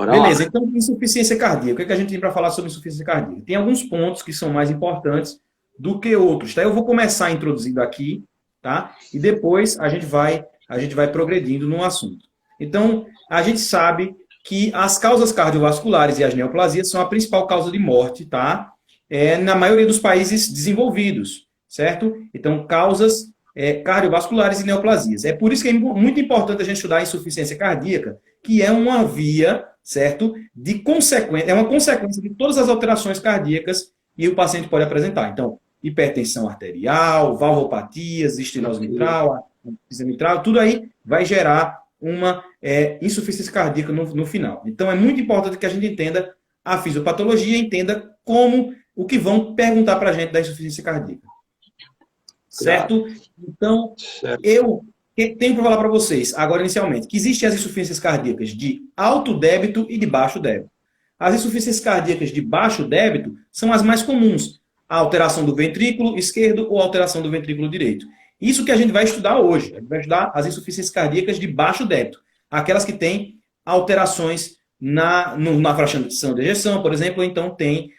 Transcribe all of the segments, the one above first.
Bora Beleza, lá. então insuficiência cardíaca. O que é que a gente tem para falar sobre insuficiência cardíaca? Tem alguns pontos que são mais importantes do que outros, tá? Eu vou começar introduzindo aqui, tá? E depois a gente vai progredindo no assunto. Então, a gente sabe que as causas cardiovasculares e as neoplasias são a principal causa de morte, tá? Na maioria dos países desenvolvidos, certo? Então, causas cardiovasculares e neoplasias. É por isso que é muito importante a gente estudar a insuficiência cardíaca, que é uma via, certo? De consequência, é uma consequência de todas as alterações cardíacas que o paciente pode apresentar. Então, hipertensão arterial, valvopatias, estenose mitral, enfisema mitral, tudo aí vai gerar uma insuficiência cardíaca no final. Então, é muito importante que a gente entenda a fisiopatologia, entenda como o que vão perguntar para a gente da insuficiência cardíaca. Cuidado. Certo? Então, Certo. eu tenho para falar para vocês, agora inicialmente, que existem as insuficiências cardíacas de alto débito e de baixo débito. As insuficiências cardíacas de baixo débito são as mais comuns. A alteração do ventrículo esquerdo ou alteração do ventrículo direito. Isso que a gente vai estudar hoje. A gente vai estudar as insuficiências cardíacas de baixo débito. Aquelas que têm alterações na fração de ejeção, por exemplo, ou então tem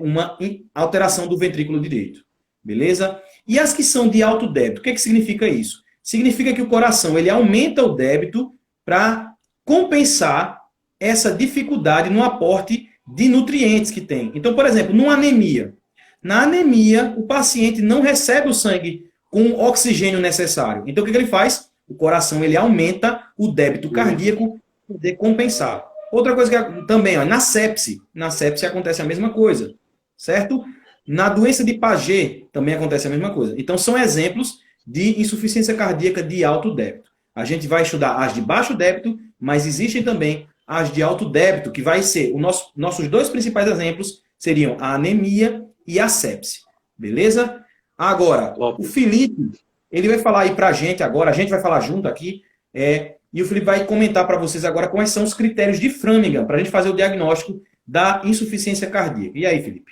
uma alteração do ventrículo direito. Beleza? E as que são de alto débito, o que significa isso? Significa que o coração ele aumenta o débito para compensar essa dificuldade no aporte de nutrientes que tem. Então, por exemplo, numa anemia. Na anemia, o paciente não recebe o sangue com o oxigênio necessário. Então, o que ele faz? O coração ele aumenta o débito cardíaco para poder compensar. Outra coisa que também, na sepse. Na sepse acontece a mesma coisa, certo? Na doença de Paget também acontece a mesma coisa. Então, são exemplos de insuficiência cardíaca de alto débito. A gente vai estudar as de baixo débito, mas existem também as de alto débito, que vai ser, nossos dois principais exemplos seriam a anemia e a sepse. Beleza? Agora, o Felipe, ele vai falar aí pra gente agora, a gente vai falar junto aqui, e o Felipe vai comentar para vocês agora quais são os critérios de Framingham, para a gente fazer o diagnóstico da insuficiência cardíaca. E aí, Felipe?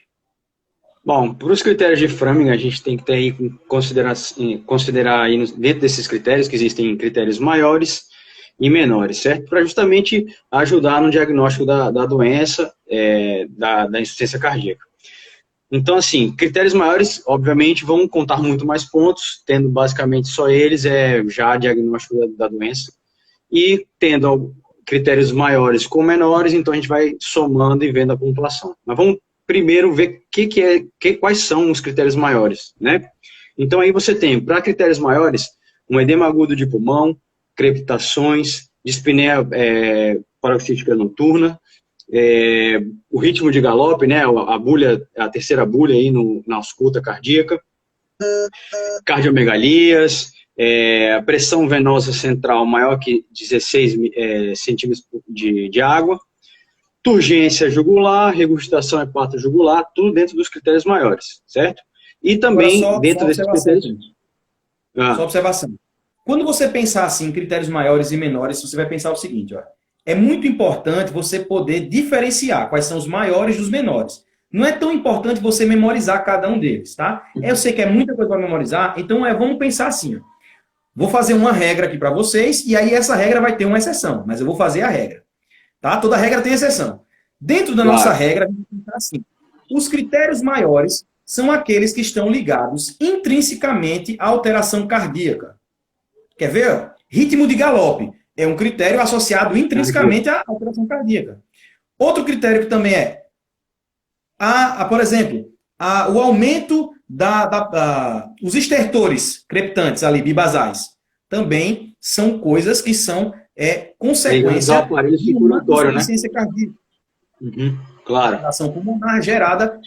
Bom, para os critérios de Framingham, a gente tem que ter aí considerar aí dentro desses critérios que existem critérios maiores e menores, certo? Para justamente ajudar no diagnóstico da doença, da insuficiência cardíaca. Então, assim, critérios maiores, obviamente, vão contar muito mais pontos, tendo basicamente só eles já diagnóstico da doença, e tendo critérios maiores com menores, então a gente vai somando e vendo a pontuação. Mas vamos primeiro ver quais são os critérios maiores, né? Então aí você tem, para critérios maiores, um edema agudo de pulmão, crepitações, dispneia paroxística noturna, o ritmo de galope, né, a terceira bulha aí na ausculta cardíaca, cardiomegalias, a pressão venosa central maior que 16 centímetros de água, turgência jugular, regurgitação hepatojugular, tudo dentro dos critérios maiores, certo? E também, dentro desses critérios... Só observação. Quando você pensar assim, em critérios maiores e menores, você vai pensar o seguinte, ó, é muito importante você poder diferenciar quais são os maiores dos menores. Não é tão importante você memorizar cada um deles, tá? Eu sei que é muita coisa para memorizar, então vamos pensar assim, ó. Vou fazer uma regra aqui para vocês, e aí essa regra vai ter uma exceção, mas eu vou fazer a regra. Tá? Toda regra tem exceção. Dentro da nossa regra, a gente pensa assim, os critérios maiores são aqueles que estão ligados intrinsecamente à alteração cardíaca. Quer ver? Ritmo de galope é um critério associado intrinsecamente à alteração cardíaca. Outro critério que também por exemplo, o aumento os estertores crepitantes ali, bibasais, também são coisas que são consequência de uma insuficiência cardíaca. Claro. A ação pulmonar gerada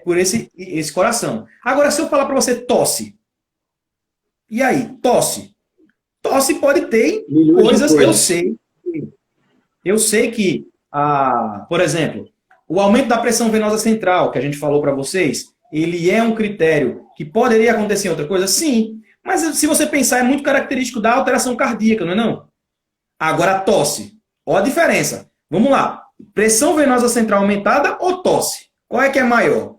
por esse coração. Agora, se eu falar para você tosse, e aí, tosse? Tosse pode ter coisas, eu sei que, por exemplo, o aumento da pressão venosa central, que a gente falou para vocês, ele é um critério que poderia acontecer em outra coisa? Sim. Mas se você pensar, é muito característico da alteração cardíaca, não é não? Agora, a tosse. Olha a diferença. Vamos lá. Pressão venosa central aumentada ou tosse? Qual é que é maior?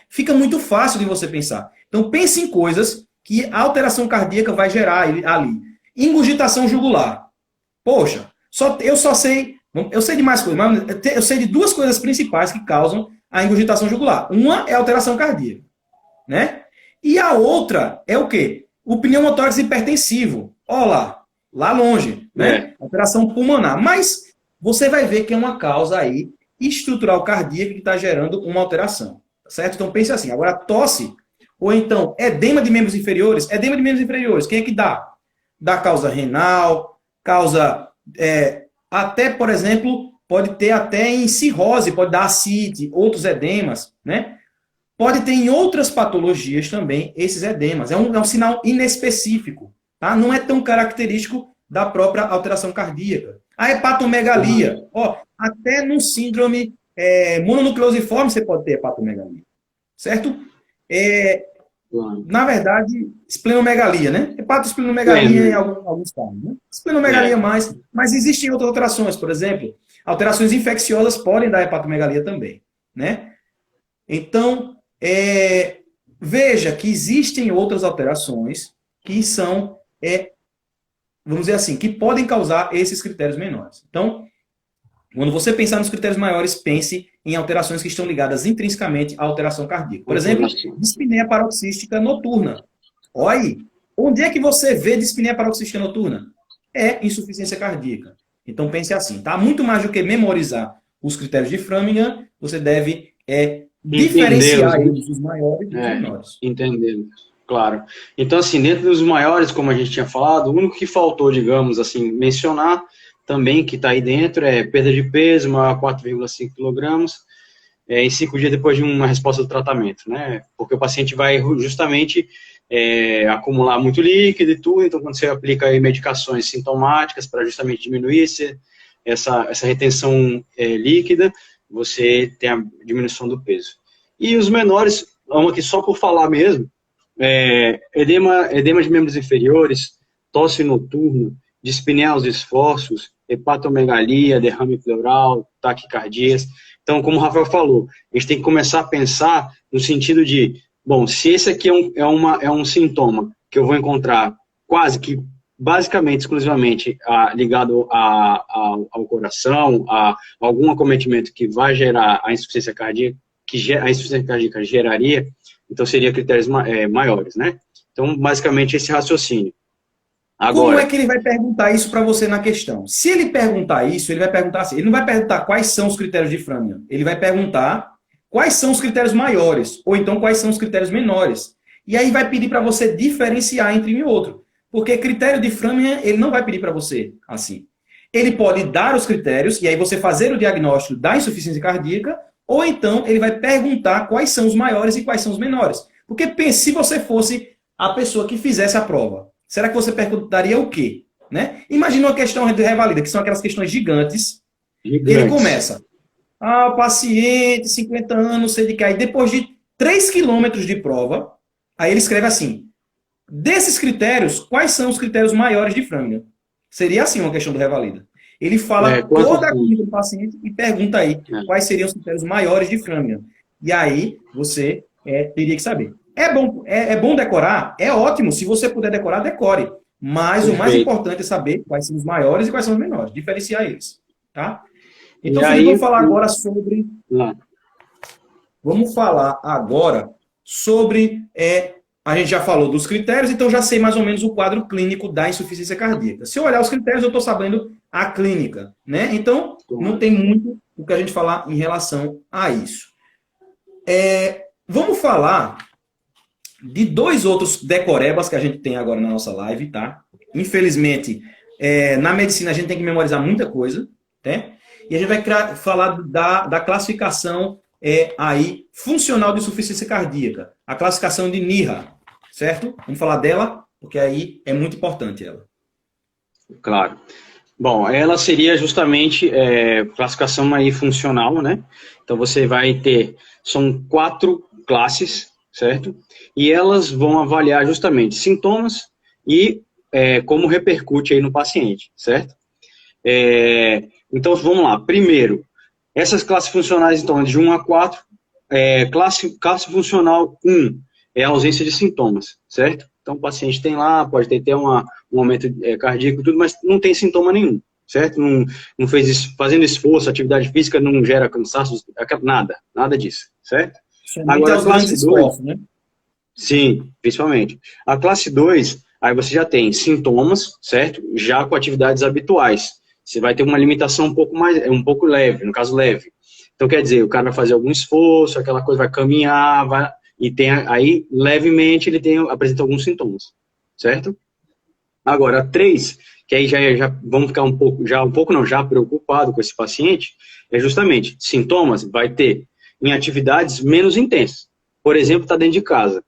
Fica muito fácil de você pensar. Então, pense em coisas que a alteração cardíaca vai gerar ali. Ingurgitação jugular. Poxa, eu só sei Eu sei de mais coisas, mas eu sei de duas coisas principais que causam a ingurgitação jugular. Uma é a alteração cardíaca, né? E a outra é o quê? O pneumotórax hipertensivo. Olha lá longe, né? Alteração pulmonar. Mas você vai ver que é uma causa aí estrutural cardíaca que está gerando uma alteração, certo? Então pense assim, agora tosse, ou então edema de membros inferiores. Edema de membros inferiores, quem é que dá? Dá causa renal, causa até, por exemplo, pode ter até em cirrose, pode dar ascite, outros edemas, né? Pode ter em outras patologias também esses edemas. É um sinal inespecífico, tá? Não é tão característico da própria alteração cardíaca. A hepatomegalia, até no síndrome mononucleosiforme você pode ter hepatomegalia, certo? Na verdade, esplenomegalia, né? Hepatosplenomegalia em alguns casos, né? Esplenomegalia mais, mas existem outras alterações, por exemplo, alterações infecciosas podem dar hepatomegalia também, né? Então, veja que existem outras alterações que são, vamos dizer assim, que podem causar esses critérios menores. Então, quando você pensar nos critérios maiores, pense em alterações que estão ligadas intrinsecamente à alteração cardíaca. Por exemplo, dispneia paroxística noturna. Olha aí, onde é que você vê dispneia paroxística noturna? É insuficiência cardíaca. Então pense assim, tá? Muito mais do que memorizar os critérios de Framingham, você deve diferenciar eles, os maiores dos menores. Entendendo, claro. Então, assim, dentro dos maiores, como a gente tinha falado, o único que faltou, digamos assim, mencionar também que está aí dentro é perda de peso, maior 4,5 kg, em 5 dias depois de uma resposta do tratamento, né? Porque o paciente vai justamente acumular muito líquido e tudo, então quando você aplica aí medicações sintomáticas para justamente diminuir essa retenção líquida, você tem a diminuição do peso. E os menores, vamos aqui só por falar mesmo, edema de membros inferiores, tosse noturna, dispneia aos esforços, hepatomegalia, derrame pleural, taquicardias. Então, como o Rafael falou, a gente tem que começar a pensar no sentido de, bom, se esse aqui é um sintoma que eu vou encontrar quase que, basicamente, exclusivamente ligado ao coração, a algum acometimento que vai gerar a insuficiência cardíaca, a insuficiência cardíaca geraria, então seria critérios maiores, né? Então, basicamente, esse raciocínio. Agora, como é que ele vai perguntar isso para você na questão? Se ele perguntar isso, ele vai perguntar assim, ele não vai perguntar quais são os critérios de Framingham, ele vai perguntar quais são os critérios maiores, ou então quais são os critérios menores. E aí vai pedir para você diferenciar entre um e outro. Porque critério de Framingham, ele não vai pedir para você assim. Ele pode dar os critérios, e aí você fazer o diagnóstico da insuficiência cardíaca, ou então ele vai perguntar quais são os maiores e quais são os menores. Porque pense, se você fosse a pessoa que fizesse a prova, será que você perguntaria o quê? Né? Imagina uma questão de revalida, que são aquelas questões gigantes. Ele começa, paciente, 50 anos, sei de que. Aí depois de 3 quilômetros de prova, aí ele escreve assim, desses critérios, quais são os critérios maiores de Framingham? Seria assim uma questão do revalida. Ele fala toda a clínica do paciente e pergunta aí quais seriam os critérios maiores de Framingham. E aí você teria que saber. É bom decorar? É ótimo. Se você puder decorar, decore. Mas o mais importante é saber quais são os maiores e quais são os menores. Diferenciar eles. Tá? Então, vamos falar agora sobre... Vamos falar agora sobre... a gente já falou dos critérios, então já sei mais ou menos o quadro clínico da insuficiência cardíaca. Se eu olhar os critérios, eu estou sabendo a clínica. Né? Então, não tem muito o que a gente falar em relação a isso. Vamos falar de dois outros decorebas que a gente tem agora na nossa live, tá? Infelizmente, na medicina a gente tem que memorizar muita coisa, né? E a gente vai falar da classificação aí funcional de insuficiência cardíaca, a classificação de NIRA, certo? Vamos falar dela, porque aí é muito importante ela. Claro. Bom, ela seria justamente classificação aí funcional, né? Então você vai ter, são 4 classes, certo? E elas vão avaliar justamente sintomas e como repercute aí no paciente, certo? Então, vamos lá. Primeiro, essas classes funcionais, então, de 1 a 4, classe funcional 1 é a ausência de sintomas, certo? Então, o paciente tem lá, pode ter um aumento cardíaco e tudo, mas não tem sintoma nenhum, certo? Não fez fazendo esforço, atividade física não gera cansaço, nada disso, certo? Somente Agora, a aos grandes classe 2, esforços, né? sim, principalmente. A classe 2, aí você já tem sintomas, certo? Já com atividades habituais. Você vai ter uma limitação um pouco leve, no caso leve. Então, quer dizer, o cara vai fazer algum esforço, aquela coisa vai caminhar, e tem aí, levemente, apresenta alguns sintomas, certo? Agora, 3, que aí já vamos ficar já preocupado com esse paciente, é justamente sintomas, vai ter em atividades menos intensas. Por exemplo, está dentro de casa.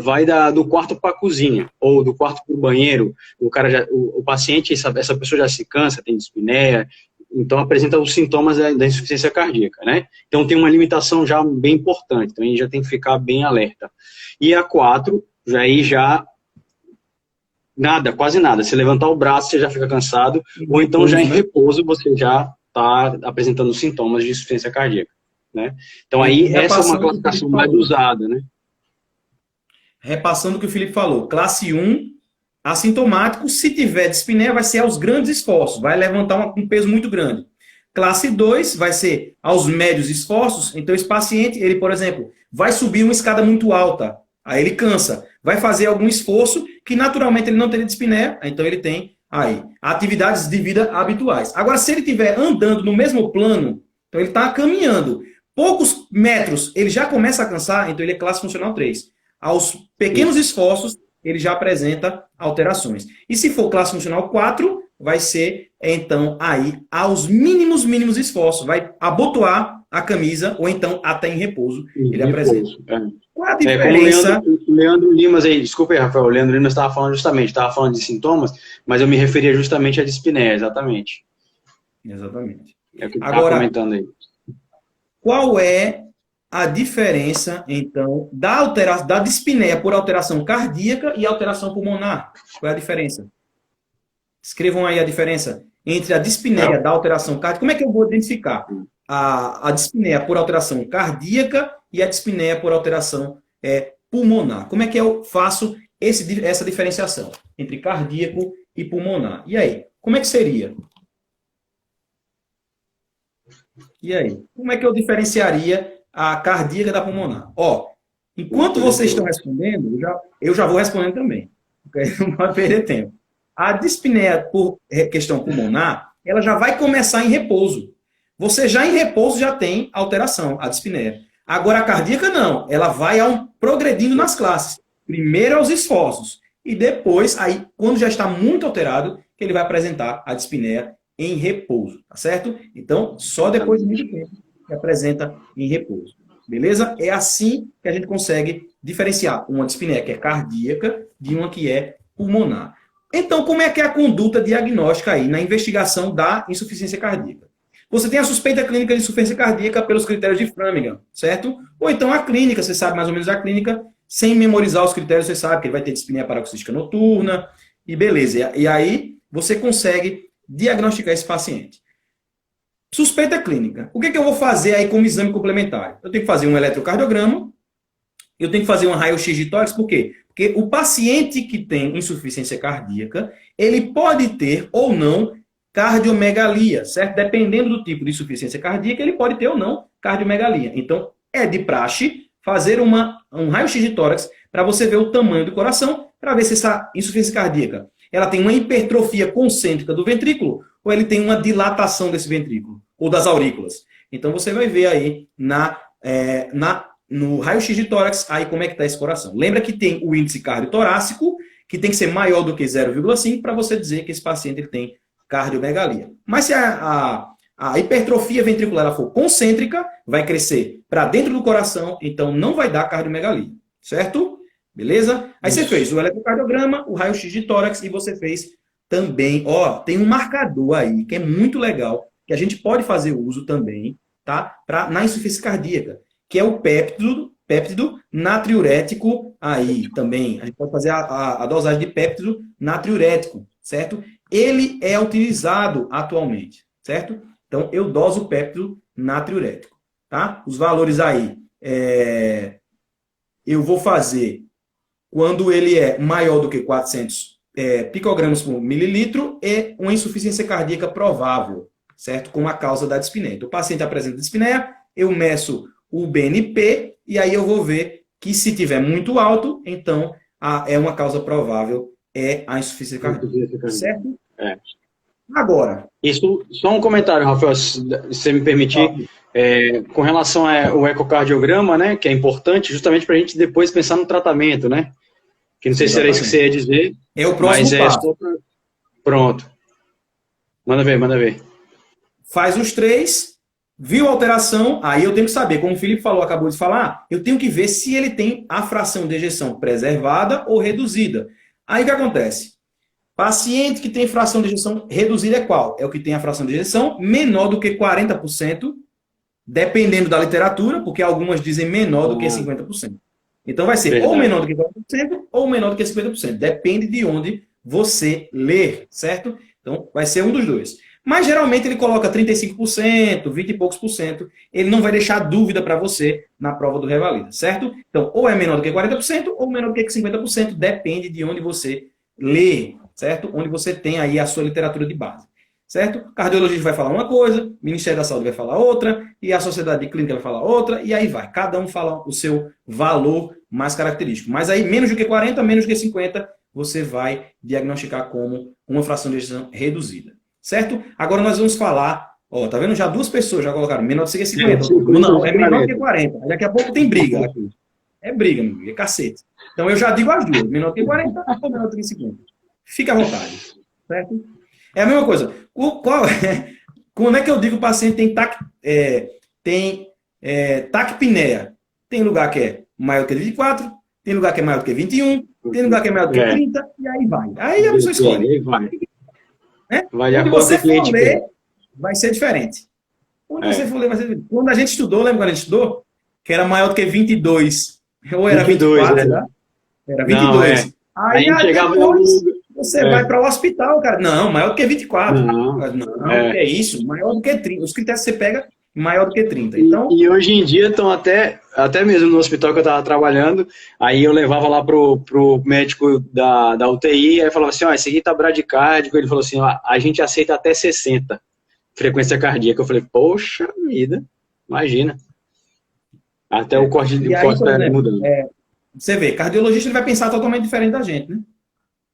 Vai do quarto para a cozinha, ou do quarto para o banheiro, o paciente, essa pessoa já se cansa, tem dispneia, então apresenta os sintomas da insuficiência cardíaca, né? Então tem uma limitação já bem importante, então a gente já tem que ficar bem alerta. E a 4, já nada, quase nada. Se levantar o braço, você já fica cansado, ou então já em repouso você já está apresentando sintomas de insuficiência cardíaca, né? Então aí essa é uma classificação mais usada, né? Repassando o que o Felipe falou, classe 1, assintomático, se tiver dispneia, vai ser aos grandes esforços, vai levantar um peso muito grande. Classe 2 vai ser aos médios esforços, então esse paciente, ele, por exemplo, vai subir uma escada muito alta, aí ele cansa, vai fazer algum esforço que naturalmente ele não teria dispneia, então ele tem aí atividades de vida habituais. Agora, se ele estiver andando no mesmo plano, então ele está caminhando, poucos metros, ele já começa a cansar, então ele é classe funcional 3. Aos pequenos esforços, ele já apresenta alterações. E se for classe funcional 4, vai ser, então, aí, aos mínimos esforços. Vai abotoar a camisa, ou então até em repouso, ele apresenta. Qual a diferença? Como o Leandro Limas aí, desculpa aí, Rafael, o Leandro Limas estava falando estava falando de sintomas, mas eu me referia justamente à dispneia, exatamente. Exatamente. É o que estava comentando aí. Qual é a diferença, então, da dispneia por alteração cardíaca e alteração pulmonar? Qual é a diferença? Escrevam aí a diferença entre a dispneia da alteração cardíaca. Como é que eu vou identificar a dispneia por alteração cardíaca e a dispneia por alteração pulmonar? Como é que eu faço essa diferenciação entre cardíaco e pulmonar? E aí, como é que seria? E aí, como é que eu diferenciaria a cardíaca da pulmonar? Enquanto vocês estão respondendo, eu já vou respondendo também, porque não vai perder tempo. A dispneia por questão pulmonar, ela já vai começar em repouso. Você já em repouso já tem alteração, a dispneia. Agora a cardíaca não, ela vai progredindo nas classes. Primeiro aos esforços e depois, aí quando já está muito alterado, que ele vai apresentar a dispneia em repouso, tá certo? Então, só depois de muito tempo que apresenta em repouso. Beleza? É assim que a gente consegue diferenciar uma dispneia que é cardíaca de uma que é pulmonar. Então, como é que é a conduta diagnóstica aí na investigação da insuficiência cardíaca? Você tem a suspeita clínica de insuficiência cardíaca pelos critérios de Framingham, certo? Ou então a clínica, você sabe mais ou menos a clínica, sem memorizar os critérios, você sabe que ele vai ter dispneia paroxística noturna, e beleza. E aí, você consegue diagnosticar esse paciente. Suspeita clínica. O que eu vou fazer aí como exame complementar? Eu tenho que fazer um eletrocardiograma, eu tenho que fazer um raio-x de tórax, por quê? Porque o paciente que tem insuficiência cardíaca, ele pode ter ou não cardiomegalia, certo? Dependendo do tipo de insuficiência cardíaca, ele pode ter ou não cardiomegalia. Então, é de praxe fazer um raio-x de tórax para você ver o tamanho do coração, para ver se essa insuficiência cardíaca ela tem uma hipertrofia concêntrica do ventrículo ou ele tem uma dilatação desse ventrículo ou das aurículas. Então, você vai ver aí no raio-x de tórax, aí como é que está esse coração. Lembra que tem o índice cardiotorácico, que tem que ser maior do que 0,5 para você dizer que esse paciente ele tem cardiomegalia. Mas se a hipertrofia ventricular for concêntrica, vai crescer para dentro do coração, então não vai dar cardiomegalia, certo? Beleza? Aí você fez o eletrocardiograma, o raio-x de tórax e você fez também, tem um marcador aí, que é muito legal, que a gente pode fazer uso também, tá? Na insuficiência cardíaca, que é o péptido natriurético aí também. A gente pode fazer a dosagem de péptido natriurético, certo? Ele é utilizado atualmente, certo? Então, eu doso o péptido natriurético, tá? Os valores aí, eu vou fazer quando ele é maior do que 400 picogramas por mililitro e uma insuficiência cardíaca provável, certo? Com a causa da dispneia. Então, o paciente apresenta dispneia, eu meço o BNP e aí eu vou ver que se tiver muito alto, então é uma causa provável, é a insuficiência cardíaca, certo? É. Agora. Isso, só um comentário, Rafael, se você me permitir, com relação ao ecocardiograma, né, que é importante justamente para a gente depois pensar no tratamento, né? Que não sei se era isso que você ia dizer. É o próximo passo. Pronto. Manda ver. Faz os 3, viu a alteração, aí eu tenho que saber, como o Felipe falou, acabou de falar, eu tenho que ver se ele tem a fração de ejeção preservada ou reduzida. Aí o que acontece? Paciente que tem fração de ejeção reduzida é qual? É o que tem a fração de ejeção menor do que 40%, dependendo da literatura, porque algumas dizem menor do que 50%. Então vai ser ou menor do que 40% ou menor do que 50%. Depende de onde você ler, certo? Então vai ser um dos dois. Mas geralmente ele coloca 35%, 20 e poucos por cento. Ele não vai deixar dúvida para você na prova do Revalida, certo? Então, ou é menor do que 40% ou menor do que 50%, depende de onde você lê, certo? Onde você tem aí a sua literatura de base, certo? O cardiologista vai falar uma coisa, o Ministério da Saúde vai falar outra, e a Sociedade de Clínica vai falar outra, e aí vai. Cada um fala o seu valor mais característico. Mas aí, menos do que 40, menos do que 50, você vai diagnosticar como uma fração de ejeção reduzida, certo? Agora nós vamos falar, ó, tá vendo? Já 2 pessoas já colocaram menor do que 50. Não, é menor do que 40. Daqui a pouco tem briga aqui. É briga, meu amigo, é cacete. Então eu já digo as duas, menor do que 40 ou menor do que 50. Fica à vontade, certo? É a mesma coisa. Como é que eu digo que o paciente tem taquipneia? Tem lugar que é maior que 24, tem lugar que é maior que 21, tem lugar que é maior que 30, e aí vai. Aí a pessoa escolhe. Onde você for ler, vai ser diferente. Onde você for ler, vai ser diferente. Quando a gente estudou, lembra quando a gente estudou? Que era maior do que 22. Ou era 24, né? Era 22. Não, aí chegava depois, você vai para o hospital, cara. Não, maior do que 24. Não, é isso. Maior do que 30. Os critérios que você pega, maior do que 30. Então, e hoje em dia estão até mesmo no hospital que eu estava trabalhando, aí eu levava lá pro médico da UTI, aí falava assim, ó, esse aqui tá bradicárdico, ele falou assim, ó, a gente aceita até 60 frequência cardíaca. Eu falei, poxa vida, imagina. Até o corte de mudando. Você vê, cardiologista ele vai pensar totalmente diferente da gente, né?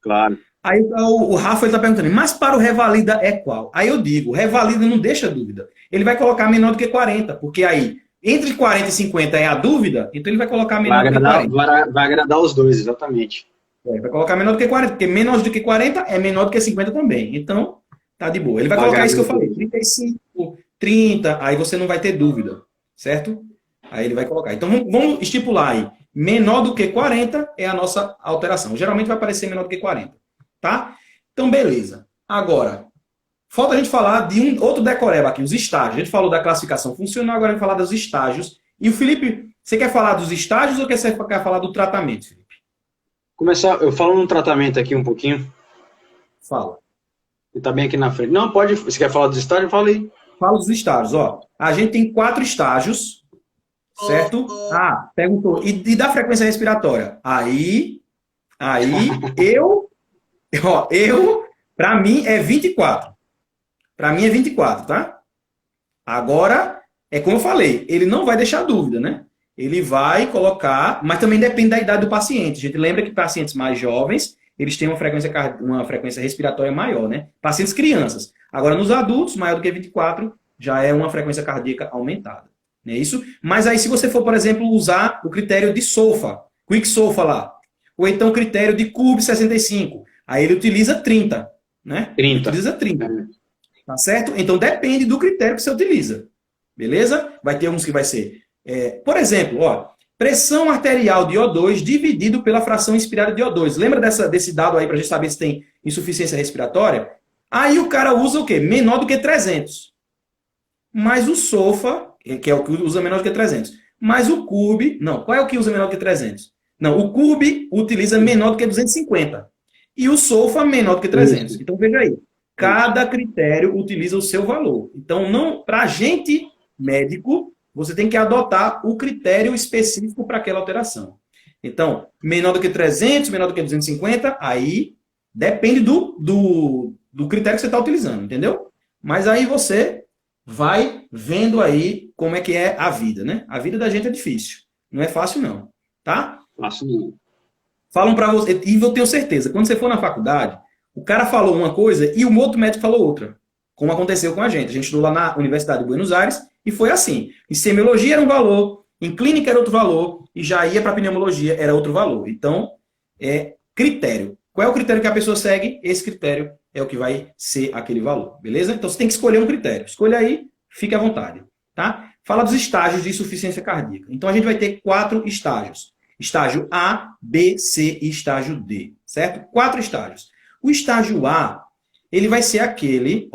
Claro. Aí o Rafa está perguntando, mas para o Revalida é qual? Aí eu digo, o Revalida não deixa dúvida. Ele vai colocar menor do que 40, porque aí, entre 40 e 50 é a dúvida, então ele vai colocar menor do que 40. Vai agradar os dois, exatamente. Vai colocar menor do que 40, porque menor do que 40 é menor do que 50 também. Então, tá de boa. Ele vai colocar isso que eu falei, 35, 30, aí você não vai ter dúvida, certo? Aí ele vai colocar. Então, vamos estipular aí. Menor do que 40 é a nossa alteração. Geralmente vai aparecer menor do que 40. Tá? Então, beleza. Agora, falta a gente falar de outro decoreba aqui, os estágios. A gente falou da classificação funcional, agora a gente vai falar dos estágios. E o Felipe, você quer falar dos estágios ou você quer falar do tratamento, Felipe? Eu falo no tratamento aqui um pouquinho. Fala. Ele tá bem aqui na frente. Não, pode. Você quer falar dos estágios? Fala aí. Fala dos estágios, ó. A gente tem 4 estágios, certo? Ah, perguntou. E da frequência respiratória? Aí, pra mim é 24. Pra mim é 24, tá? Agora, é como eu falei, ele não vai deixar dúvida, né? Ele vai colocar, mas também depende da idade do paciente. A gente lembra que pacientes mais jovens, eles têm uma frequência respiratória maior, né? Pacientes crianças. Agora, nos adultos, maior do que 24, já é uma frequência cardíaca aumentada. Não é isso? Mas aí, se você for, por exemplo, usar o critério de SOFA, Quick SOFA lá, ou então o critério de CUB 65, aí ele utiliza 30, né? 30. Ele utiliza 30. Tá certo? Então, depende do critério que você utiliza. Beleza? Vai ter uns que vai ser... por exemplo, ó, pressão arterial de O2 dividido pela fração inspirada de O2. Lembra desse dado aí para a gente saber se tem insuficiência respiratória? Aí o cara usa o quê? Menor do que 300. Mas o SOFA, que é o que usa menor do que 300. Mas o CUB, não, qual é o que usa menor do que 300? Não, o CUB utiliza menor do que 250. E o SOFA menor do que 300. Então veja aí, cada critério utiliza o seu valor. Então, para a gente, médico, você tem que adotar o critério específico para aquela alteração. Então, menor do que 300, menor do que 250, aí Depende do critério que você está utilizando, entendeu? Mas aí você vai vendo aí como é que é a vida, né? A vida da gente é difícil. Não é fácil, não. Tá? Faço não. Falam para você, e eu tenho certeza, quando você for na faculdade, o cara falou uma coisa e o outro médico falou outra. Como aconteceu com a gente. A gente estudou lá na Universidade de Buenos Aires e foi assim. Em semiologia era um valor, em clínica era outro valor, e já ia para pneumologia era outro valor. Então, é critério. Qual é o critério que a pessoa segue? Esse critério é o que vai ser aquele valor, beleza? Então você tem que escolher um critério. Escolha aí, fique à vontade, tá? Fala dos estágios de insuficiência cardíaca. Então a gente vai ter 4 estágios. Estágio A, B, C e estágio D, certo? 4 estágios. O estágio A, ele vai ser aquele,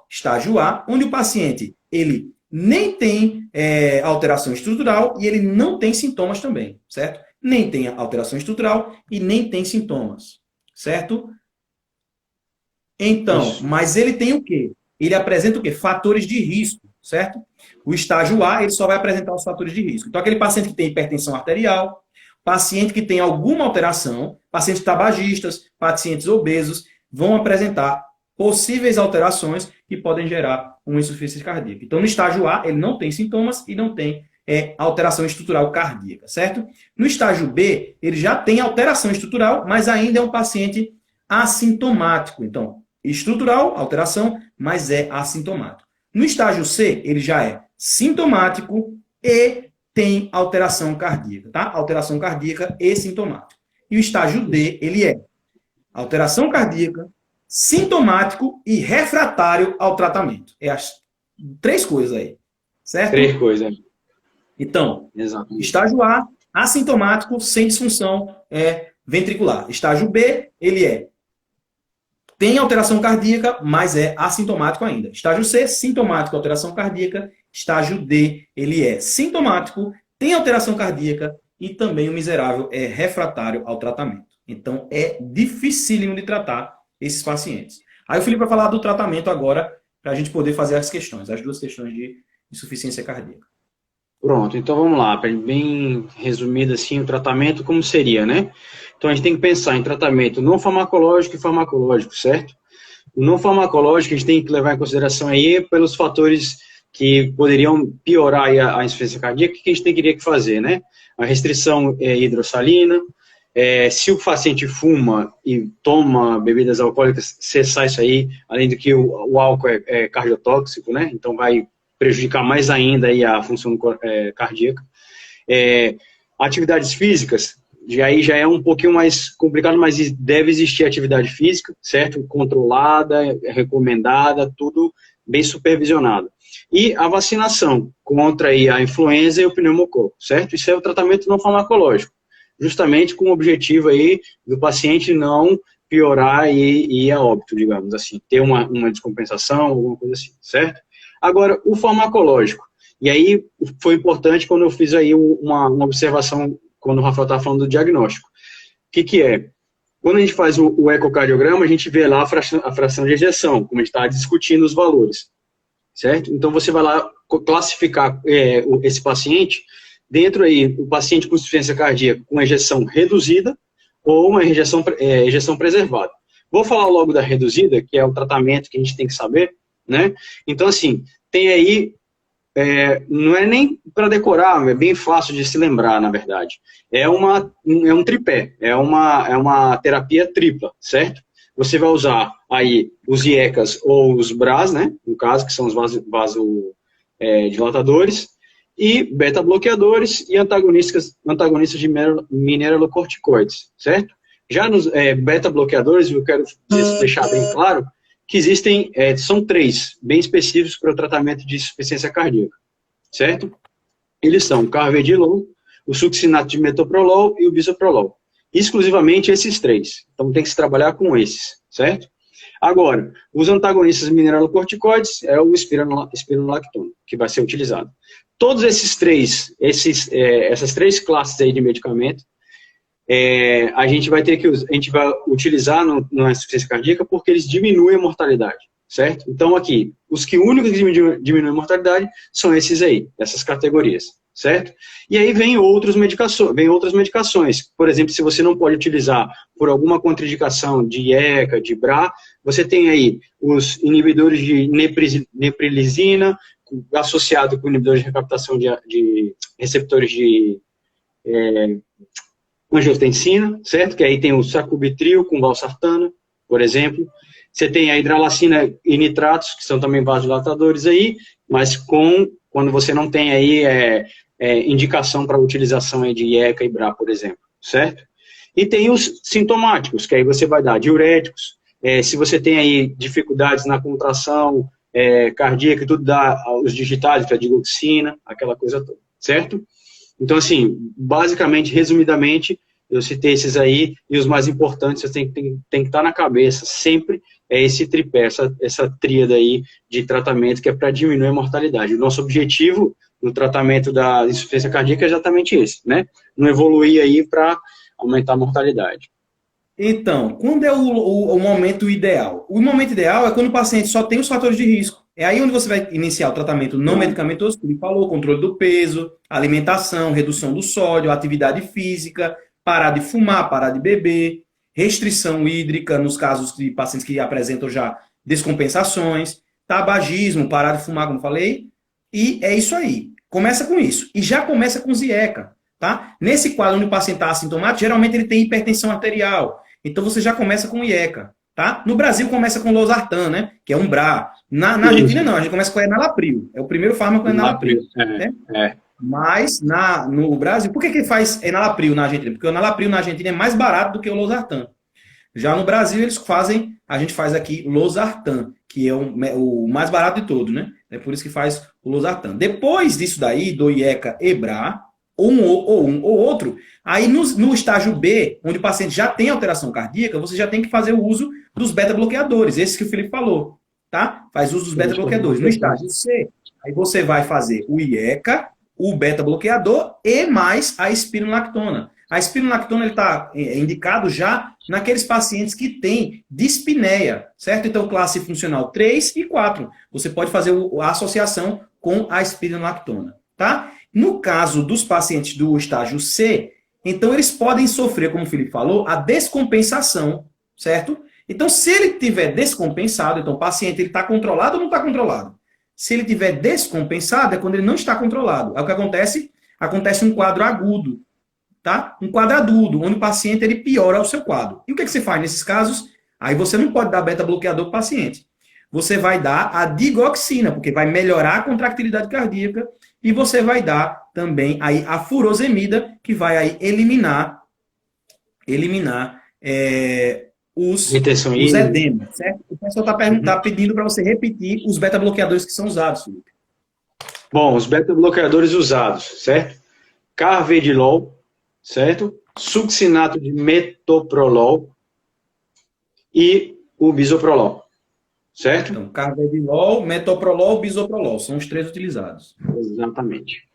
estágio A, onde o paciente, ele nem tem alteração estrutural e ele não tem sintomas também, certo? Nem tem alteração estrutural e nem tem sintomas, certo? Então, mas ele tem o quê? Ele apresenta o quê? Fatores de risco, certo? O estágio A, ele só vai apresentar os fatores de risco. Então, aquele paciente que tem hipertensão arterial, paciente que tem alguma alteração, pacientes tabagistas, pacientes obesos, vão apresentar possíveis alterações que podem gerar uma insuficiência cardíaca. Então, no estágio A, ele não tem sintomas e não tem alteração estrutural cardíaca, certo? No estágio B, ele já tem alteração estrutural, mas ainda é um paciente assintomático. Então, estrutural, alteração, mas é assintomático. No estágio C, ele já é sintomático e tem alteração cardíaca, tá? Alteração cardíaca e sintomático. E o estágio D, ele é alteração cardíaca, sintomático e refratário ao tratamento. É as 3 coisas aí, certo? 3 coisas. Então, exatamente. Estágio A, assintomático, sem disfunção ventricular. Estágio B, ele tem alteração cardíaca, mas é assintomático ainda. Estágio C, sintomático, alteração cardíaca. Estágio D, ele é sintomático, tem alteração cardíaca e também o miserável é refratário ao tratamento. Então, é dificílimo de tratar esses pacientes. Aí o Felipe vai falar do tratamento agora, para a gente poder fazer as questões, as 2 questões de insuficiência cardíaca. Pronto, então vamos lá, bem resumido assim, o tratamento como seria, né? Então a gente tem que pensar em tratamento não farmacológico e farmacológico, certo? O não farmacológico a gente tem que levar em consideração aí pelos fatores que poderiam piorar aí a insuficiência cardíaca, que a gente teria que fazer, né? A restrição hidrossalina, se o paciente fuma e toma bebidas alcoólicas, cessar isso aí, além do que o álcool é cardiotóxico, né? Então vai prejudicar mais ainda aí a função cardíaca. Atividades físicas, aí já é um pouquinho mais complicado, mas deve existir atividade física, certo? Controlada, recomendada, tudo bem supervisionado. E a vacinação contra aí a influenza e o pneumococo, certo? Isso é o tratamento não farmacológico, justamente com o objetivo aí do paciente não piorar e ir a óbito, digamos assim, ter uma descompensação, alguma coisa assim, certo? Agora, o farmacológico, e aí foi importante quando eu fiz aí uma observação, quando o Rafael estava falando do diagnóstico. O que é? Quando a gente faz o ecocardiograma, a gente vê lá a fração de ejeção, como a gente está discutindo os valores, certo? Então, você vai lá classificar esse paciente, dentro aí, o paciente com insuficiência cardíaca com ejeção reduzida ou uma ejeção preservada. Vou falar logo da reduzida, que é o tratamento que a gente tem que saber, né? Então, assim, tem aí, não é nem para decorar, é bem fácil de se lembrar, na verdade. É um tripé, é uma terapia tripla, certo? Você vai usar aí os IECAs ou os BRAs, né? No caso, que são os vasodilatadores, e beta-bloqueadores e antagonistas de mineralocorticoides, certo? Já nos beta-bloqueadores, eu quero deixar bem claro que existem, são 3, bem específicos para o tratamento de insuficiência cardíaca, certo? Eles são o carvedilol, o succinato de metoprolol e o bisoprolol. Exclusivamente esses 3. Então tem que se trabalhar com esses, certo? Agora, os antagonistas mineralocorticoides é o espironolactona, que vai ser utilizado. Todos esses 3, essas 3 classes aí de medicamento, a gente vai utilizar na insuficiência cardíaca porque eles diminuem a mortalidade, certo? Então aqui, os únicos que diminuem a mortalidade são esses aí, essas categorias, certo? E aí vem outras medicações. Por exemplo, se você não pode utilizar por alguma contraindicação de IECA, de BRA, você tem aí os inibidores de neprilisina, associado com inibidores de recaptação de receptores de angiotensina, certo? Que aí tem o sacubitril com valsartana, por exemplo. Você tem a hidralacina e nitratos, que são também vasodilatadores aí, mas quando você não tem aí indicação para utilização aí de IECA e BRA, por exemplo, certo? E tem os sintomáticos, que aí você vai dar diuréticos, se você tem aí dificuldades na contração cardíaca, tudo dá os digitais, que é a digoxina, aquela coisa toda, certo? Então, assim, basicamente, resumidamente, eu citei esses aí, e os mais importantes, você tem que estar na cabeça, sempre esse tripé, essa tríada aí de tratamento, que é para diminuir a mortalidade. O nosso objetivo no tratamento da insuficiência cardíaca é exatamente esse, né? Não evoluir aí para aumentar a mortalidade. Então, quando é o momento ideal? O momento ideal é quando o paciente só tem os fatores de risco. É aí onde você vai iniciar o tratamento não medicamentoso, como ele falou, controle do peso, alimentação, redução do sódio, atividade física, parar de fumar, parar de beber, restrição hídrica nos casos de pacientes que apresentam já descompensações, tabagismo, parar de fumar, como falei, e é isso aí. Começa com isso. E já começa com ZIECA, tá? Nesse quadro onde o paciente está assintomático, geralmente ele tem hipertensão arterial. Então você já começa com IECA, tá? No Brasil começa com losartan, né? Que é um BRA. Na Argentina não, a gente começa com enalapril. É o primeiro fármaco enalapril. Né? Mas no Brasil, por que faz enalapril na Argentina? Porque o enalapril na Argentina é mais barato do que o losartan. Já no Brasil a gente faz aqui losartan, que é o mais barato de todos, né? É por isso que faz o losartan. Depois disso daí, do IECA e BRA, ou um ou outro, aí no estágio B, onde o paciente já tem alteração cardíaca, você já tem que fazer o uso dos beta-bloqueadores, esse que o Felipe falou, tá? Faz uso dos beta-bloqueadores. No estágio C, aí você vai fazer o IECA, o beta-bloqueador e mais a espironolactona. A espironolactona está indicado já naqueles pacientes que têm dispneia, certo? Então, classe funcional 3 e 4. Você pode fazer a associação com a espironolactona, tá? No caso dos pacientes do estágio C, então eles podem sofrer, como o Felipe falou, a descompensação, certo? Então, se ele tiver descompensado, então o paciente está controlado ou não está controlado? Se ele tiver descompensado, é quando ele não está controlado. É o que acontece? Acontece um quadro agudo, tá? Um quadro agudo, onde o paciente ele piora o seu quadro. E o que você faz nesses casos? Aí você não pode dar beta-bloqueador para o paciente. Você vai dar a digoxina, porque vai melhorar a contractilidade cardíaca, e você vai dar também aí a furosemida, que vai aí eliminar os edemas, certo? O pessoal está pedindo para você repetir os beta-bloqueadores que são usados, Felipe. Bom, os beta-bloqueadores usados, certo? Carvedilol, certo? Succinato de metoprolol e o bisoprolol, certo? Então, carvedilol, metoprolol, bisoprolol, são os três utilizados. Exatamente.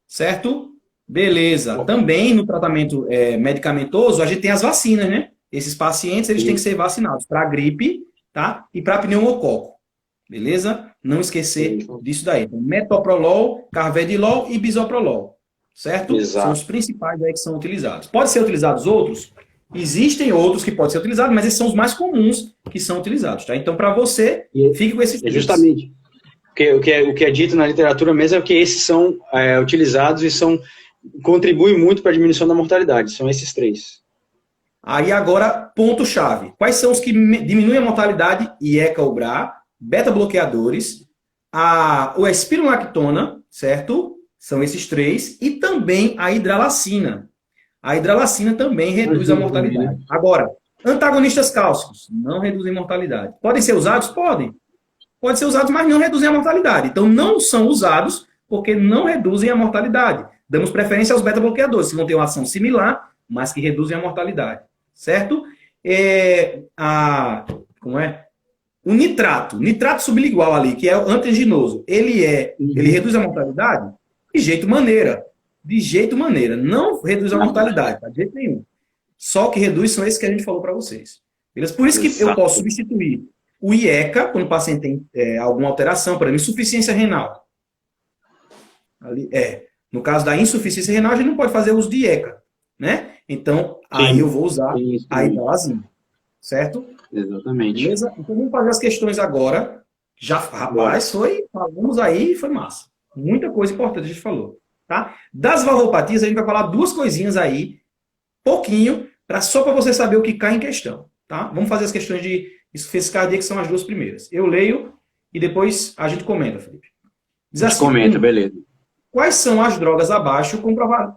Certo? Beleza. Também no tratamento medicamentoso, a gente tem as vacinas, né? Esses pacientes, eles têm que ser vacinados para gripe, tá? E para pneumococo. Beleza? Não esquecer disso daí. Então, metoprolol, carvedilol e bisoprolol. Certo? Exato. São os principais aí que são utilizados. Pode ser utilizados outros? Existem outros que podem ser utilizados, mas esses são os mais comuns que são utilizados, tá? Então, para você, fique com esses três. Justamente. O que é dito na literatura mesmo é que esses são utilizados e contribuem muito para a diminuição da mortalidade. São esses três. Aí agora, ponto-chave. Quais são os que diminuem a mortalidade? IECA ou BRA, beta-bloqueadores, a espironolactona, certo? São esses três. E também a hidralacina. A hidralacina também reduz a mortalidade. Agora, antagonistas cálcicos não reduzem mortalidade. Podem ser usados? Podem. Podem ser usados, mas não reduzem a mortalidade. Então, não são usados porque não reduzem a mortalidade. Damos preferência aos beta-bloqueadores, que vão ter uma ação similar, mas que reduzem a mortalidade. Certo? Como é? O nitrato sublingual ali, que é o antiginoso, ele reduz a mortalidade? De jeito maneira. De jeito maneira. Não reduz a mortalidade, tá? De jeito nenhum. Só que reduz são esses que a gente falou para vocês. Beleza? Por isso que eu posso substituir o IECA, quando o paciente tem alguma alteração, por exemplo, insuficiência renal. No caso da insuficiência renal, a gente não pode fazer uso de IECA, né? Então, aí eu vou usar a hidralazina, certo? Exatamente. Beleza? Então, vamos fazer as questões agora. Já, rapaz, falamos aí, foi massa. Muita coisa importante a gente falou, tá? Das valvopatias, a gente vai falar duas coisinhas aí, pouquinho, só para você saber o que cai em questão, tá? Vamos fazer as questões de insuficiência cardíaca, que são as duas primeiras. Eu leio e depois a gente comenta, Felipe. Diz a gente assim, comenta, beleza. Quais são as drogas abaixo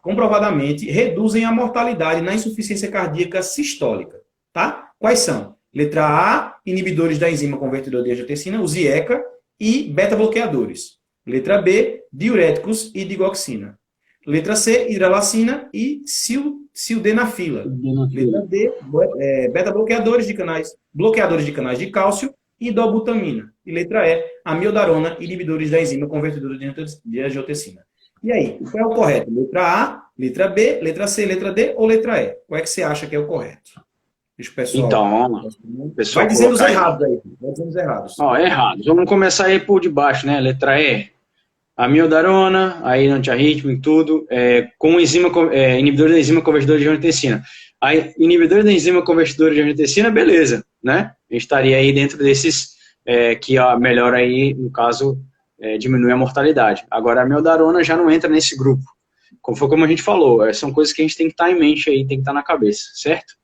comprovadamente reduzem a mortalidade na insuficiência cardíaca sistólica, tá? Quais são? Letra A, inibidores da enzima convertedora de angiotensina, os IECA, e beta-bloqueadores. Letra B, diuréticos e digoxina. Letra C, hidralacina e sildenafila. Letra D, beta-bloqueadores de canais de cálcio e dobutamina. E letra E, amiodarona, inibidores da enzima convertedora de angiotensina. E aí, qual é o correto? Letra A, letra B, letra C, letra D ou letra E? Qual é que você acha que é o correto? Deixa o pessoal... Então, pessoal, vai dizendo os errados aí. Vai dizendo os errados. Errados. Vamos começar aí por debaixo, né? Letra E, amiodarona, aí antiarrítmico e tudo, com inibidor da enzima convertidora de angiotensina. Aí, inibidor da enzima convertidora de angiotensina, beleza, né? A gente estaria aí dentro desses que melhor aí, no caso, diminui a mortalidade. Agora, a amiodarona já não entra nesse grupo. Como a gente falou, são coisas que a gente tem que estar em mente aí, tem que estar na cabeça, certo?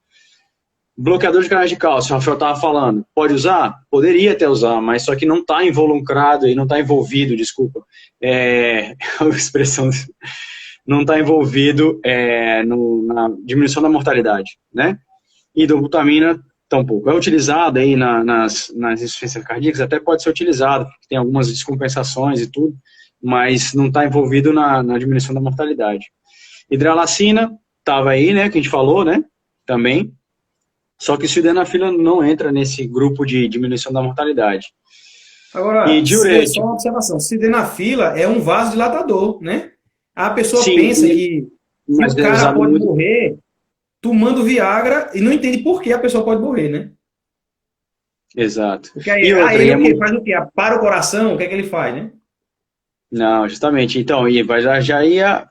Bloqueador de canais de cálcio, o Rafael estava falando, pode usar? Poderia até usar, mas só que não está involucrado e não está envolvido, desculpa, a expressão, não está envolvido na diminuição da mortalidade, né? E dobutamina, tampouco. É utilizado aí nas insuficiências cardíacas, até pode ser utilizado, porque tem algumas descompensações e tudo, mas não está envolvido na diminuição da mortalidade. Hidralacina, estava aí, né, que a gente falou, né, também. Só que o sildenafila não entra nesse grupo de diminuição da mortalidade. Agora, só uma observação, sildenafila é um vasodilatador, né? A pessoa pensa que o cara pode morrer tomando Viagra e não entende por que a pessoa pode morrer, né? Exato. Porque aí ele faz o quê? Para o coração, o que é que ele faz, né? Não, justamente. Então, já ia...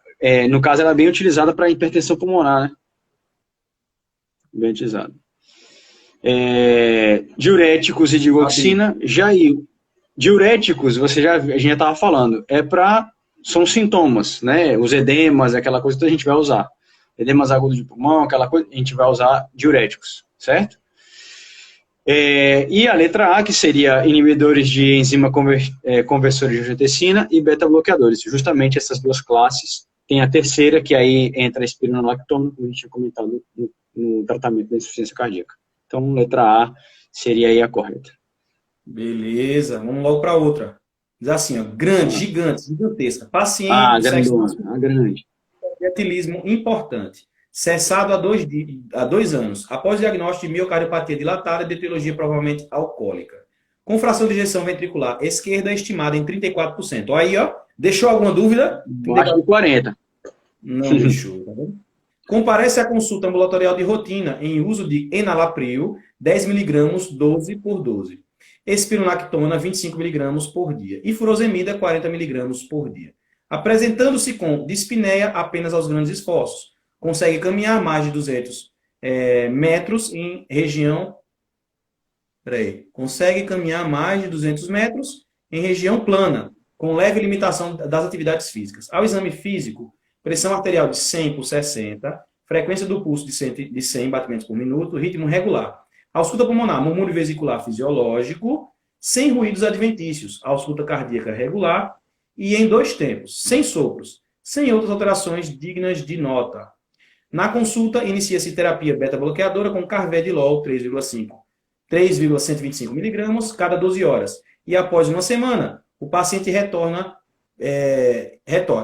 no caso, ela é bem utilizada para hipertensão pulmonar, né? Bem utilizada. Diuréticos e digoxina, diuréticos, a gente já estava falando, são sintomas, né, os edemas, aquela coisa que a gente vai usar, edemas agudos de pulmão, aquela coisa, a gente vai usar diuréticos, certo? E a letra A, que seria inibidores de enzima conversora de angiotensina e beta-bloqueadores, justamente essas duas classes. Tem a terceira, que aí entra a espironolactona, como a gente tinha comentado no tratamento da insuficiência cardíaca. Então, letra A seria aí a correta. Beleza, vamos logo para outra. Diz assim, ó, grande, gigante, gigantesca. Paciente, grande. Etilismo importante. Cessado há 2 anos. Após diagnóstico de miocardiopatia dilatada e de etiologia provavelmente alcoólica. Com fração de ejeção ventricular esquerda estimada em 34%. Aí, ó, deixou alguma dúvida? Baixo de 40%. Não deixou, tá vendo? Comparece à consulta ambulatorial de rotina em uso de enalapril, 10 mg, 12 por 12. Espironolactona, 25 mg por dia. E furosemida, 40 mg por dia. Apresentando-se com dispneia apenas aos grandes esforços. Consegue caminhar mais de 200 metros em região... Consegue caminhar mais de 200 metros em região plana, com leve limitação das atividades físicas. Ao exame físico, pressão arterial de 100 por 60, frequência do pulso de 100 batimentos por minuto, ritmo regular. Ausculta pulmonar, murmúrio vesicular fisiológico, sem ruídos adventícios. Ausculta cardíaca regular e em 2 tempos, sem sopros, sem outras alterações dignas de nota. Na consulta, inicia-se terapia beta-bloqueadora com carvedilol 3,125 mg cada 12 horas. E após uma semana, o paciente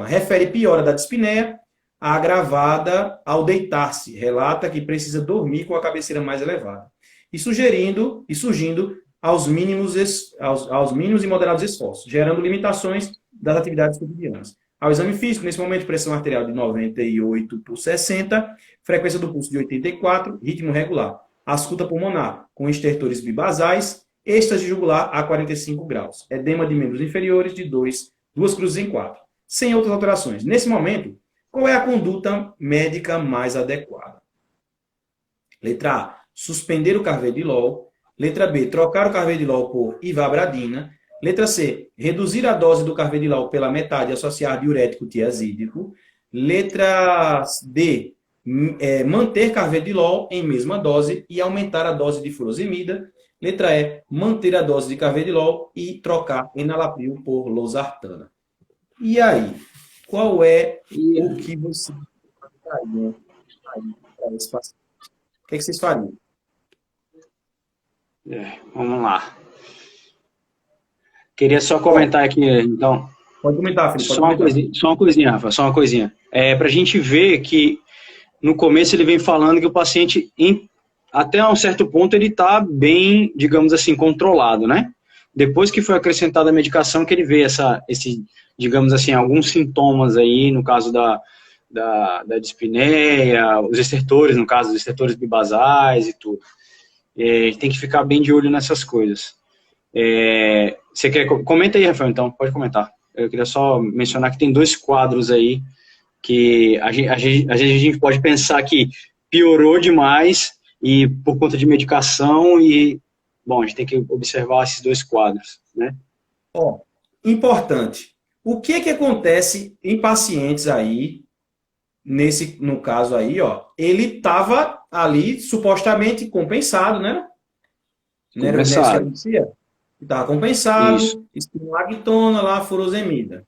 refere piora da dispneia agravada ao deitar-se. Relata que precisa dormir com a cabeceira mais elevada. E surgindo aos mínimos e moderados esforços, gerando limitações das atividades cotidianas. Ao exame físico, nesse momento, pressão arterial de 98 por 60, frequência do pulso de 84, ritmo regular. Ausculta pulmonar, com estertores bibasais, êxtase jugular a 45 graus. Edema de membros inferiores de 2 cruzes em 4. sem outras alterações. Nesse momento, qual é a conduta médica mais adequada? Letra A, suspender o carvedilol. Letra B, trocar o carvedilol por ivabradina. Letra C, reduzir a dose do carvedilol pela metade e associar diurético tiazídico. Letra D, manter carvedilol em mesma dose e aumentar a dose de furosemida. Letra E, manter a dose de carvedilol e trocar enalapril por losartana. E aí, qual é o que você faria para esse paciente? O que vocês fariam? Vamos lá. Queria só comentar aqui, então. Pode comentar, Felipe. Só uma coisinha, Rafa, só uma coisinha. Para a gente ver que no começo ele vem falando que o paciente, até um certo ponto, ele está bem, digamos assim, controlado, né? Depois que foi acrescentada a medicação, que ele vê digamos assim, alguns sintomas aí, no caso da dispneia, os estertores, no caso, os estertores bibasais e tudo. Tem que ficar bem de olho nessas coisas. Você quer... Comenta aí, Rafael, então, pode comentar. Eu queria só mencionar que tem 2 quadros aí que às vezes a gente pode pensar que piorou demais e por conta de medicação e, bom, a gente tem que observar esses 2 quadros, né? Importante. O que acontece em pacientes aí, no caso aí, ele estava ali supostamente compensado, né? Compensado. Estava compensado, espinolactona lá, furosemida.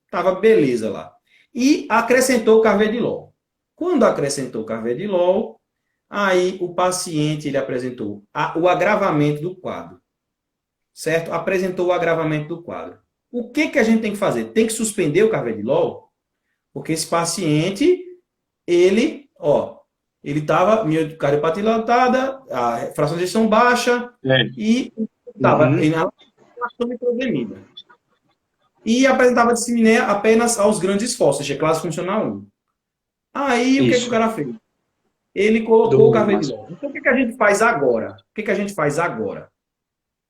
Estava beleza lá. E acrescentou o carvedilol. Quando acrescentou o carvedilol, aí o paciente ele apresentou o agravamento do quadro. Certo? Apresentou o agravamento do quadro. O que a gente tem que fazer? Tem que suspender o carvedilol? Porque esse paciente, ele estava miocardiopatia dilatada, a fração de ejeção baixa, e estava inalação microsemida. E apresentava discineia apenas aos grandes esforços, classe funcional 1. Aí, o que o cara fez? Ele colocou o carvedilol. Então, o que a gente faz agora? O que a gente faz agora?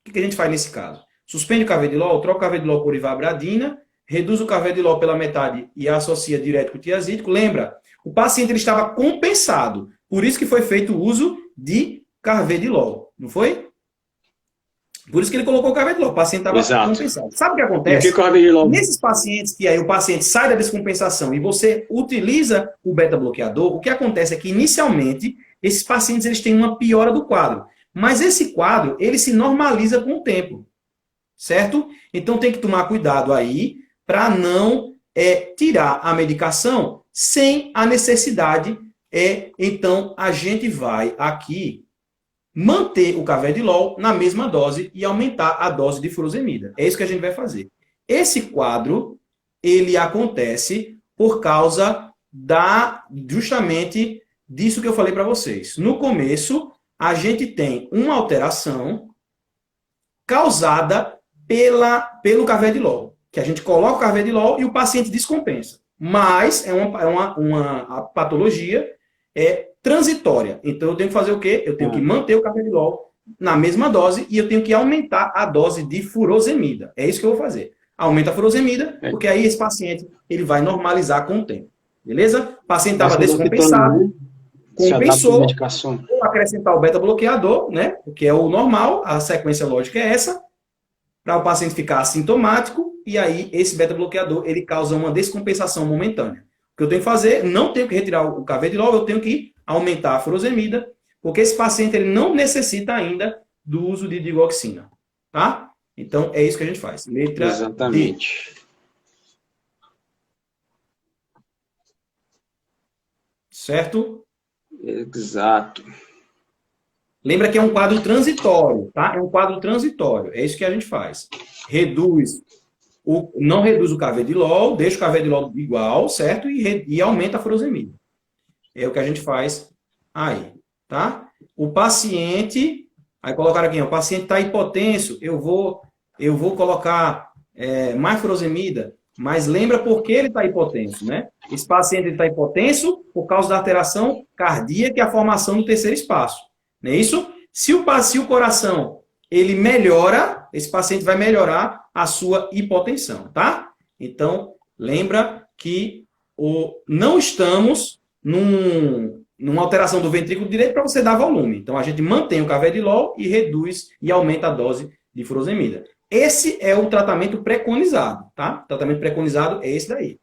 O que a gente faz nesse caso? Suspende o carvedilol, troca o carvedilol por ivabradina, reduz o carvedilol pela metade e associa diurético tiazídico. Lembra, o paciente ele estava compensado. Por isso que foi feito o uso de carvedilol. Não foi? Por isso que ele colocou o carvedilol. O paciente estava compensado. Sabe o que acontece? Nesses pacientes que aí o paciente sai da descompensação e você utiliza o beta-bloqueador, o que acontece é que, inicialmente, esses pacientes eles têm uma piora do quadro. Mas esse quadro, ele se normaliza com o tempo. Certo? Então, tem que tomar cuidado aí para não tirar a medicação sem a necessidade. Então, a gente vai aqui manter o carvedilol na mesma dose e aumentar a dose de furosemida. É isso que a gente vai fazer. Esse quadro, ele acontece por causa justamente disso que eu falei para vocês. No começo, a gente tem uma alteração causada pelo carvedilol, que a gente coloca o carvedilol e o paciente descompensa. Mas é uma patologia transitória. Então, eu tenho que fazer o quê? Eu tenho que manter o carvedilol na mesma dose e eu tenho que aumentar a dose de furosemida. É isso que eu vou fazer. Aumenta a furosemida, porque aí esse paciente ele vai normalizar com o tempo. Beleza? O paciente estava descompensado, compensou, vou acrescentar o beta-bloqueador, né? Porque é o normal, a sequência lógica é essa, para o paciente ficar assintomático, e aí esse beta-bloqueador ele causa uma descompensação momentânea. O que eu tenho que fazer, não tenho que retirar o carvedilol, eu tenho que aumentar a furosemida, porque esse paciente ele não necessita ainda do uso de digoxina. Tá? Então, é isso que a gente faz. Letra Exatamente. D. Certo? Exato. Lembra que é um quadro transitório, tá? É um quadro transitório. É isso que a gente faz. Não reduz o carvedilol, deixa o carvedilol igual, certo? E aumenta a furosemida. É o que a gente faz aí, tá? O paciente, aí colocaram aqui, o paciente está hipotenso, eu vou colocar mais furosemida, mas lembra por que ele está hipotenso, né? Esse paciente está hipotenso por causa da alteração cardíaca e a formação do terceiro espaço. Não é isso? Se o coração ele melhora, esse paciente vai melhorar a sua hipotensão, tá? Então, lembra que não estamos numa alteração do ventrículo direito para você dar volume. Então, a gente mantém o carvedilol e reduz e aumenta a dose de furosemida. Esse é o tratamento preconizado, tá? O tratamento preconizado é esse daí.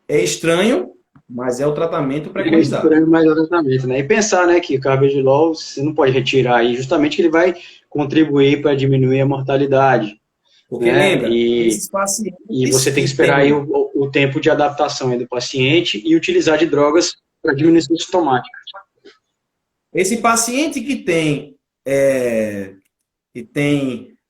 É estranho, mas é o tratamento preconizado. É estranho, mas é o tratamento, né? E pensar, né, que o carvedilol você não pode retirar aí, justamente que ele vai contribuir para diminuir a mortalidade. Porque né? lembra, esses pacientes... E você tem que esperar aí o tempo de adaptação aí do paciente e utilizar de drogas para diminuição sintomática. Esse paciente que tem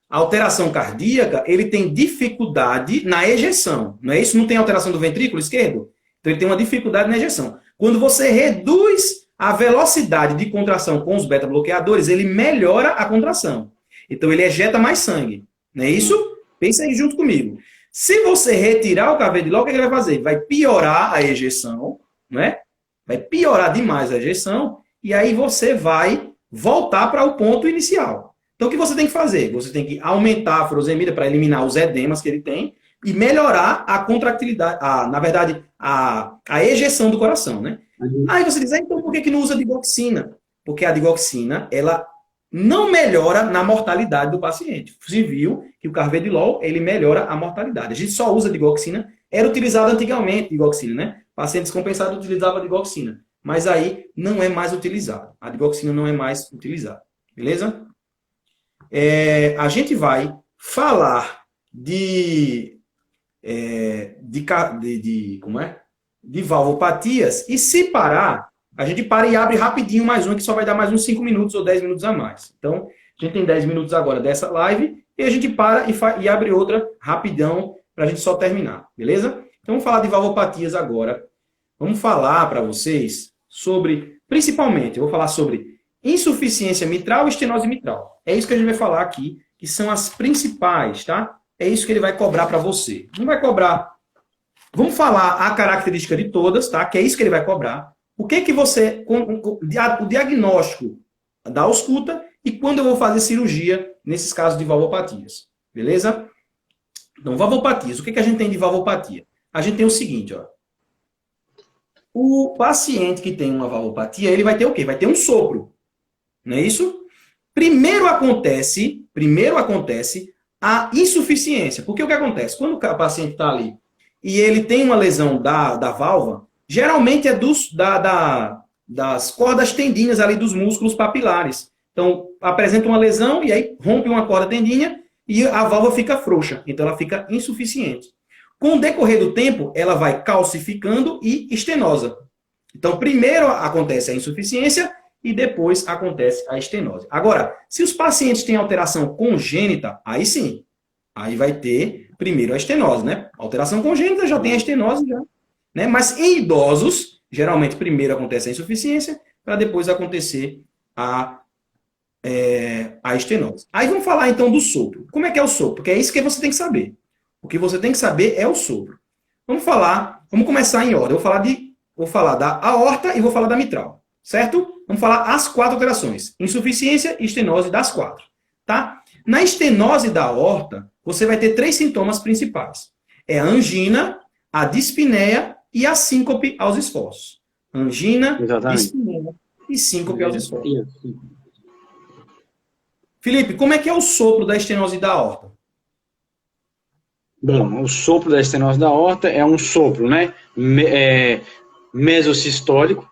alteração cardíaca, ele tem dificuldade na ejeção, não é isso? Não tem alteração do ventrículo esquerdo? Então ele tem uma dificuldade na ejeção. Quando você reduz a velocidade de contração com os beta-bloqueadores, ele melhora a contração. Então ele ejeta mais sangue, não é isso? Pensa aí junto comigo. Se você retirar o carvedilol, o que ele vai fazer? Vai piorar a ejeção, né? Vai piorar demais a ejeção, e aí você vai voltar para o ponto inicial. Então, o que você tem que fazer? Você tem que aumentar a furosemida para eliminar os edemas que ele tem e melhorar a contractilidade, na verdade, a ejeção do coração, né? Aí você diz, então por que não usa digoxina? Porque a digoxina, ela não melhora na mortalidade do paciente. Se viu que o carvedilol, ele melhora a mortalidade. A gente só usa digoxina, era utilizado antigamente digoxina, né? Paciente descompensado utilizava digoxina, mas aí não é mais utilizado. A digoxina não é mais utilizada, beleza? A gente vai falar de valvopatias, e se parar, a gente para e abre rapidinho mais uma, que só vai dar mais uns 5 minutos ou 10 minutos a mais. Então, a gente tem 10 minutos agora dessa live, e a gente para e abre outra rapidão, para a gente só terminar, beleza? Então, vamos falar de valvopatias agora. Vamos falar para vocês sobre, principalmente, eu vou falar sobre insuficiência mitral e estenose mitral. É isso que a gente vai falar aqui, que são as principais, tá? É isso que ele vai cobrar para você. Não vai cobrar. Vamos falar a característica de todas, tá? Que é isso que ele vai cobrar. O que você... O diagnóstico da ausculta e quando eu vou fazer cirurgia nesses casos de valvopatias. Beleza? Então, valvopatias. O que a gente tem de valvopatia? A gente tem o seguinte, ó. O paciente que tem uma valvopatia, ele vai ter o quê? Vai ter um sopro. Não é isso? Primeiro acontece a insuficiência. Porque o que acontece? Quando o paciente está ali e ele tem uma lesão da válvula, geralmente é das cordas tendinhas ali dos músculos papilares. Então, apresenta uma lesão e aí rompe uma corda tendinha e a válvula fica frouxa. Então, ela fica insuficiente. Com o decorrer do tempo, ela vai calcificando e estenosa. Então, primeiro acontece a insuficiência e depois acontece a estenose. Agora, se os pacientes têm alteração congênita, aí sim. Aí vai ter primeiro a estenose, né? Alteração congênita já tem a estenose, já, né? Mas em idosos, geralmente primeiro acontece a insuficiência para depois acontecer a estenose. Aí vamos falar então do sopro. Como é que é o sopro? Porque é isso que você tem que saber. O que você tem que saber é o sopro. Vamos começar em ordem. Vou falar da aorta e vou falar da mitral. Certo? Vamos falar as 4 alterações. Insuficiência e estenose das 4. Tá? Na estenose da aorta, você vai ter 3 sintomas principais. É a angina, a dispneia e a síncope aos esforços. Angina, dispneia e síncope aos esforços. Felipe, como é que é o sopro da estenose da aorta? Bom, o sopro da estenose da aorta é um sopro, né? Mesosistólico,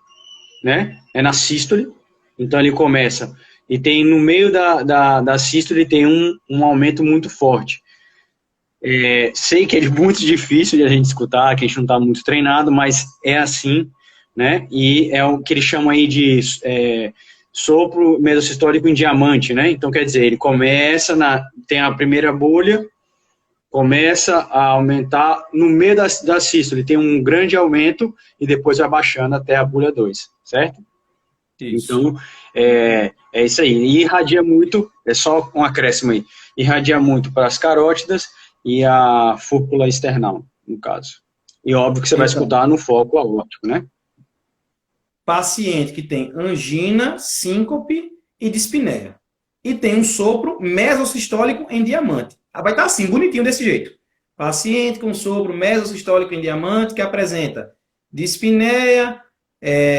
né? É na sístole. Então ele começa e tem no meio da sístole tem um aumento muito forte. Sei que é muito difícil de a gente escutar, que a gente não está muito treinado, mas é assim, né? E é o que eles chamam aí de sopro mesosistólico em diamante, né? Então quer dizer, ele começa tem a primeira bolha, começa a aumentar no meio da sístole, tem um grande aumento e depois vai baixando até a bolha 2, certo? Isso. Então, é isso aí. E irradia muito, é só um acréscimo aí, irradia muito para as carótidas e a fúrcula external, no caso. E óbvio que você vai escutar no foco aórtico, né? Paciente que tem angina, síncope e dispneia. E tem um sopro mesosistólico em diamante. Vai estar assim, bonitinho desse jeito. Paciente com sopro mesosistólico em diamante que apresenta dispneia,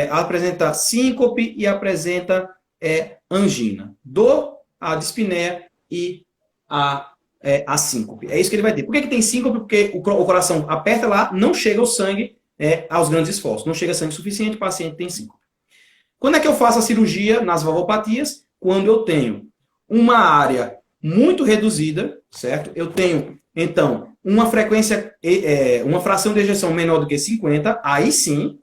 apresenta síncope e apresenta angina. Dor, a dispneia e a síncope. É isso que ele vai ter. Por que tem síncope? Porque o coração aperta lá, não chega o sangue aos grandes esforços. Não chega sangue suficiente, o paciente tem síncope. Quando é que eu faço a cirurgia nas valvopatias? Quando eu tenho uma área muito reduzida, certo? Eu tenho, então, uma frequência, uma fração de ejeção menor do que 50, aí sim,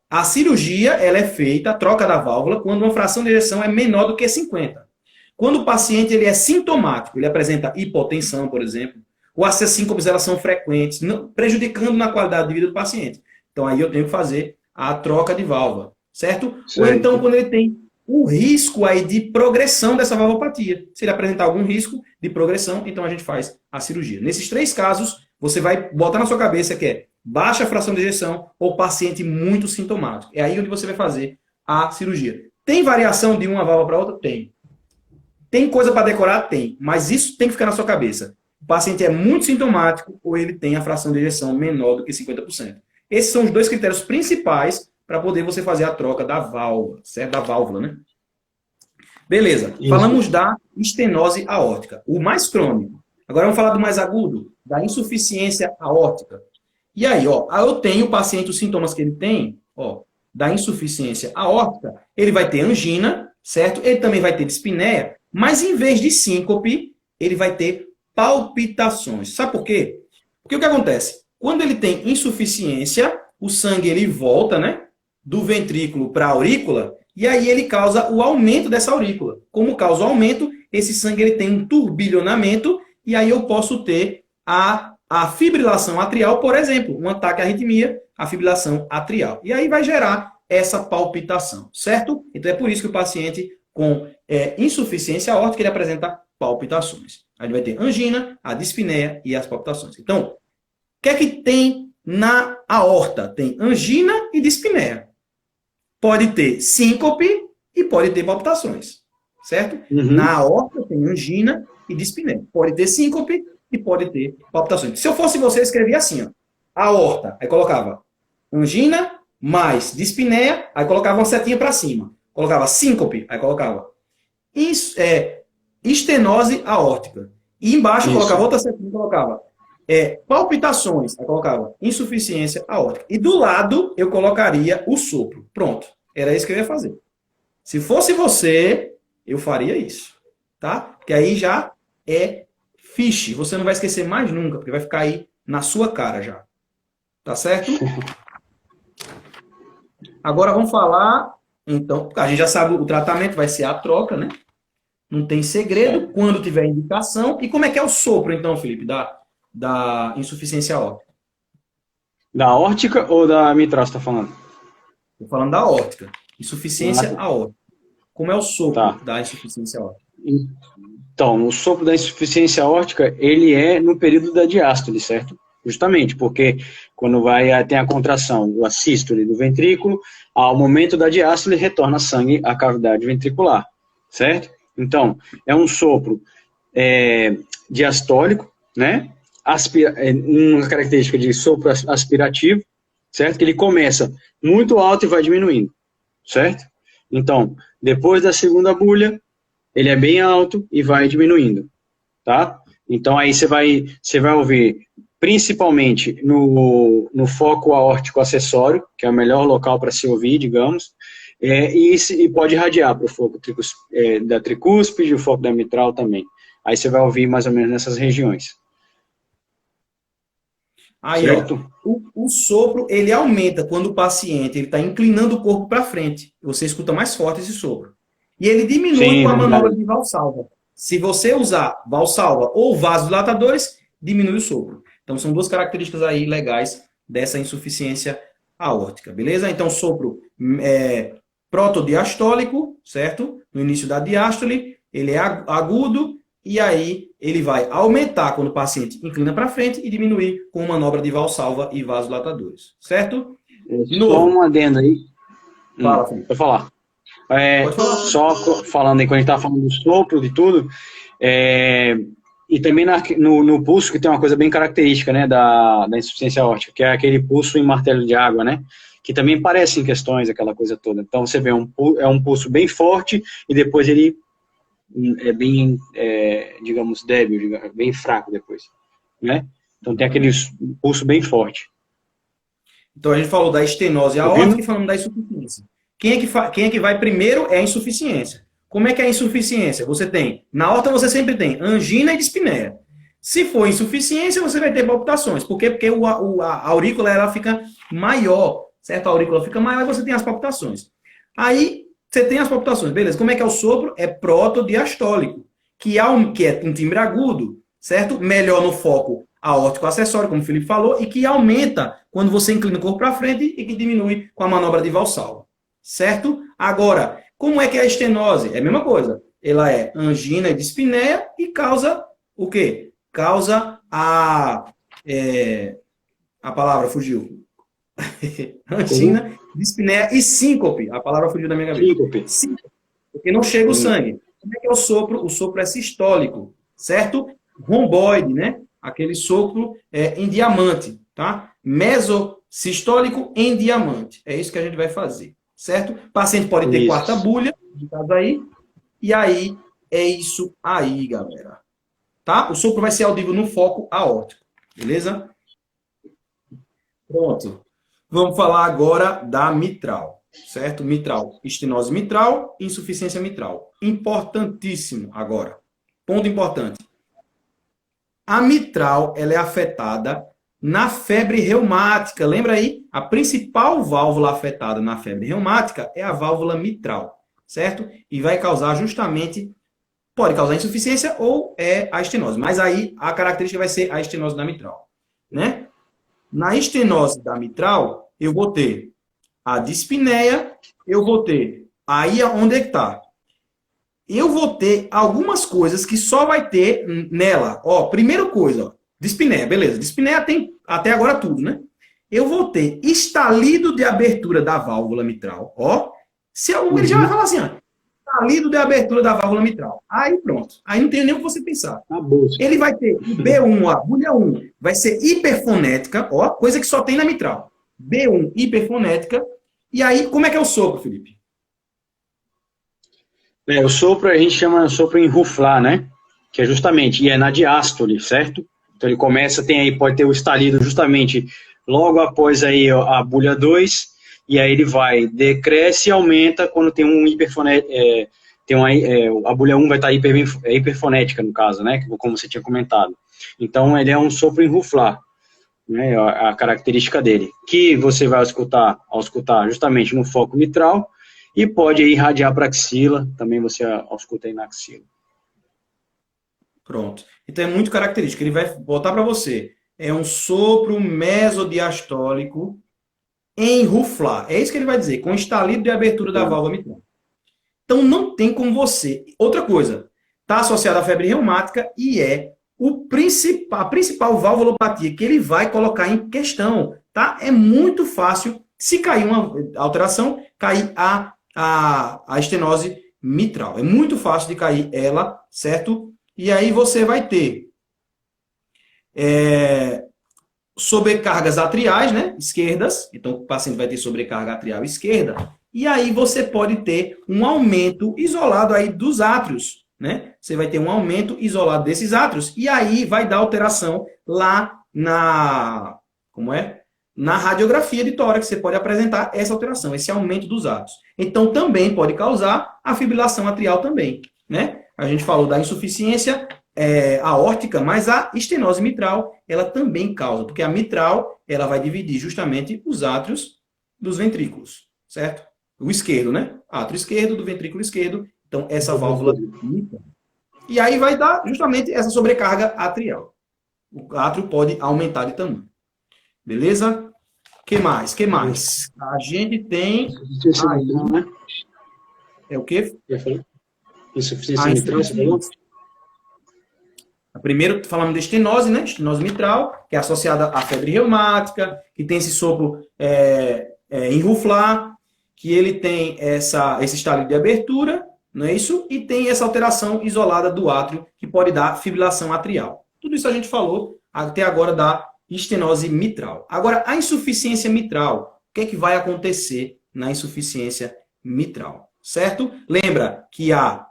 a cirurgia ela é feita, a troca da válvula, quando uma fração de ejeção é menor do que 50. Quando o paciente ele é sintomático, ele apresenta hipotensão, por exemplo, ou as síncopes elas são frequentes, prejudicando na qualidade de vida do paciente. Então aí eu tenho que fazer a troca de válvula, certo? Ou então quando ele tem o risco aí de progressão dessa valvopatia. Se ele apresentar algum risco de progressão, então a gente faz a cirurgia. Nesses 3 casos, você vai botar na sua cabeça que é baixa fração de ejeção ou paciente muito sintomático. É aí onde você vai fazer a cirurgia. Tem variação de uma válvula para outra? Tem. Tem coisa para decorar? Tem. Mas isso tem que ficar na sua cabeça. O paciente é muito sintomático ou ele tem a fração de ejeção menor do que 50%. Esses são os 2 critérios principais para poder você fazer a troca da válvula, certo? Da válvula, né? Beleza. Isso. Falamos da estenose aórtica, o mais crônico. Agora vamos falar do mais agudo, da insuficiência aórtica. E aí, eu tenho o paciente, os sintomas que ele tem, da insuficiência aórtica, ele vai ter angina, certo? Ele também vai ter dispneia, mas em vez de síncope, ele vai ter palpitações. Sabe por quê? Porque o que acontece? Quando ele tem insuficiência, o sangue ele volta, né, do ventrículo para a aurícula, e aí ele causa o aumento dessa aurícula. Como causa o aumento, esse sangue ele tem um turbilhonamento, e aí eu posso ter a fibrilação atrial, por exemplo, um ataque à arritmia, a fibrilação atrial. E aí vai gerar essa palpitação, certo? Então é por isso que o paciente com insuficiência aórtica ele apresenta palpitações. Aí ele vai ter angina, a dispneia e as palpitações. Então, o que é que tem na aorta? Tem angina e dispneia. Pode ter síncope e pode ter palpitações, certo? Uhum. Na aorta tem angina e dispneia. Pode ter síncope e pode ter palpitações. Se eu fosse você, eu escrevia assim, aorta, aí colocava angina mais dispneia, aí colocava uma setinha para cima. Colocava síncope, aí colocava estenose aórtica. E embaixo colocava outra setinha, colocava palpitações, aí colocava insuficiência aórtica. E do lado eu colocaria o sopro. Pronto. Era isso que eu ia fazer. Se fosse você, eu faria isso. Tá? Porque aí já é fiche. Você não vai esquecer mais nunca, porque vai ficar aí na sua cara já. Tá certo? Agora vamos falar, então, a gente já sabe o tratamento vai ser a troca, né? Não tem segredo, quando tiver indicação. E como é que é o sopro, então, Felipe, da insuficiência aórtica? Da aórtica ou da mitral, você está falando? Estou falando da aórtica. Insuficiência aórtica. Como é o sopro da insuficiência aórtica? Então, o sopro da insuficiência aórtica, ele é no período da diástole, certo? Justamente, porque quando tem a contração, a sístole do ventrículo, ao momento da diástole, retorna sangue à cavidade ventricular, certo? Então, é um sopro diastólico, né? Uma característica de sopro aspirativo, certo? Que ele começa muito alto e vai diminuindo, certo? Então, depois da segunda bulha, ele é bem alto e vai diminuindo, tá? Então, aí você vai ouvir, principalmente no foco aórtico acessório, que é o melhor local para se ouvir, digamos, e pode irradiar para o foco da tricúspide e o foco da mitral também. Aí você vai ouvir mais ou menos nessas regiões. Aí, o sopro, ele aumenta quando o paciente está inclinando o corpo para frente. Você escuta mais forte esse sopro. E ele diminui com a manobra de valsalva. Se você usar valsalva ou vasodilatadores, diminui o sopro. Então, são 2 características aí legais dessa insuficiência aórtica, beleza? Então, sopro protodiastólico, certo? No início da diástole, ele é agudo, e aí ele vai aumentar quando o paciente inclina para frente e diminuir com manobra de valsalva e vasodilatadores, certo? Só um adendo aí. Fala, Felipe. Vou falar. Pode falar. Só falando aí, quando a gente está falando do sopro, de tudo, E também no pulso, que tem uma coisa bem característica, né, da insuficiência aórtica, que é aquele pulso em martelo de água, né, que também parece em questões, aquela coisa toda. Então, você vê, é um pulso bem forte e depois ele é bem, digamos, débil, bem fraco depois, né? Então, tem aquele pulso bem forte. Então, a gente falou da estenose aórtica e falamos da insuficiência. Quem é que vai primeiro é a insuficiência. Como é que é a insuficiência? Você tem, na aorta você sempre tem angina e dispneia. Se for insuficiência, você vai ter palpitações. Por quê? Porque a aurícula ela fica maior, certo? A aurícula fica maior e você tem as palpitações. Aí, você tem as palpitações, beleza. Como é que é o sopro? É protodiastólico, que é um timbre agudo, certo? Melhor no foco aórtico acessório, como o Felipe falou, e que aumenta quando você inclina o corpo para frente e que diminui com a manobra de Valsalva, certo? Agora, como é que é a estenose? É a mesma coisa. Ela é angina e dispneia e causa o quê? Causa a palavra fugiu. Angina, dispneia e síncope. A palavra fugiu da minha cabeça. Síncope. Porque não chega o sangue. Como é que é o sopro? O sopro é sistólico, certo? Romboide, né? Aquele sopro em diamante, tá? Mesosistólico em diamante. É isso que a gente vai fazer, certo? O paciente pode ter quarta bulha, no caso aí, e aí é isso aí, galera. Tá? O sopro vai ser audível no foco aórtico, beleza? Pronto. Vamos falar agora da mitral, certo? Mitral, estenose mitral, insuficiência mitral. Importantíssimo agora. Ponto importante. A mitral, ela é afetada na febre reumática. Lembra aí? A principal válvula afetada na febre reumática é a válvula mitral, certo? E vai causar justamente, pode causar insuficiência ou a estenose. Mas aí a característica vai ser a estenose da mitral, né? Na estenose da mitral, eu vou ter a dispneia, eu vou ter, aí onde é que está? Eu vou ter algumas coisas que só vai ter nela. Ó, primeira coisa, ó, dispneia, beleza. Dispneia tem até agora tudo, né? Eu vou ter estalido de abertura da válvula mitral, ó. Ele já vai falar assim, ó, estalido de abertura da válvula mitral. Aí pronto. Aí não tem nem o que você pensar. Ele vai ter o B1, a agulha 1, vai ser hiperfonética, ó, coisa que só tem na mitral. B1, hiperfonética. E aí, como é que é o sopro, Felipe? O sopro a gente chama de sopro enruflar, né? Que é justamente, e é na diástole, certo? Então ele começa, pode ter o estalido justamente logo após aí a bulha 2, e aí ele vai, decresce e aumenta quando tem um hiperfonético, a bulha 1 vai estar hiperfonética no caso, né? Como você tinha comentado. Então ele é um sopro enruflar, né? A característica dele, que você vai escutar justamente no foco mitral, e pode aí irradiar para a axila, também você ausculta aí na axila. Pronto. Então é muito característico. Ele vai botar para você. É um sopro mesodiastólico enruflar. É isso que ele vai dizer, com estalido de abertura da válvula mitral. Então não tem como você. Outra coisa, está associado à febre reumática e é a principal valvulopatia que ele vai colocar em questão. Tá? É muito fácil, se cair uma alteração, cair a estenose mitral. É muito fácil de cair ela, certo? E aí você vai ter sobrecargas atriais, né? Esquerdas. Então o paciente vai ter sobrecarga atrial esquerda. E aí você pode ter um aumento isolado aí dos átrios, né? Você vai ter um aumento isolado desses átrios. E aí vai dar alteração lá na radiografia de tórax, você pode apresentar essa alteração, esse aumento dos átrios. Então, também pode causar a fibrilação atrial também, né? A gente falou da insuficiência aórtica, mas a estenose mitral, ela também causa, porque a mitral, ela vai dividir justamente os átrios dos ventrículos, certo? O esquerdo, né? Átrio esquerdo do ventrículo esquerdo, então essa válvula mitral. E aí vai dar justamente essa sobrecarga atrial. O átrio pode aumentar de tamanho. Beleza? Que mais? A gente tem... Né? É o quê? Insuficiência mitral, você falou? Primeiro falamos de estenose, né? Estenose mitral, que é associada à febre reumática, que tem esse sopro enruflar, que ele tem esse estalido de abertura, não é isso? E tem essa alteração isolada do átrio, que pode dar fibrilação atrial. Tudo isso a gente falou até agora da estenose mitral. Agora, a insuficiência mitral, o que é que vai acontecer na insuficiência mitral? Certo? Lembra que a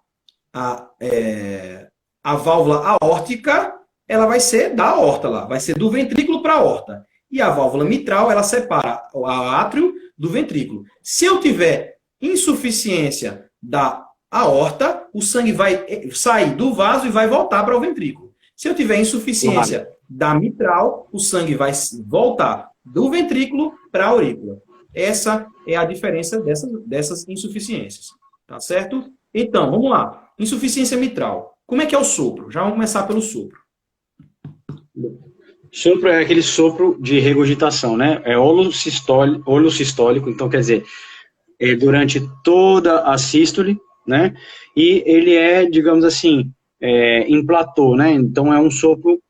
válvula aórtica, ela vai ser da aorta lá, vai ser do ventrículo para a aorta. E a válvula mitral, ela separa o átrio do ventrículo. Se eu tiver insuficiência da aorta, o sangue vai sair do vaso e vai voltar para o ventrículo. Se eu tiver insuficiência da mitral, o sangue vai voltar do ventrículo para a aurícula. Essa é a diferença dessas insuficiências. Tá certo? Então, vamos lá. Insuficiência mitral. Como é que é o sopro? Já vamos começar pelo sopro. Sopro é aquele sopro de regurgitação, né? É holossistólico, então quer dizer, é durante toda a sístole, né? E ele é, digamos assim, em platô, né? Então é um sopro,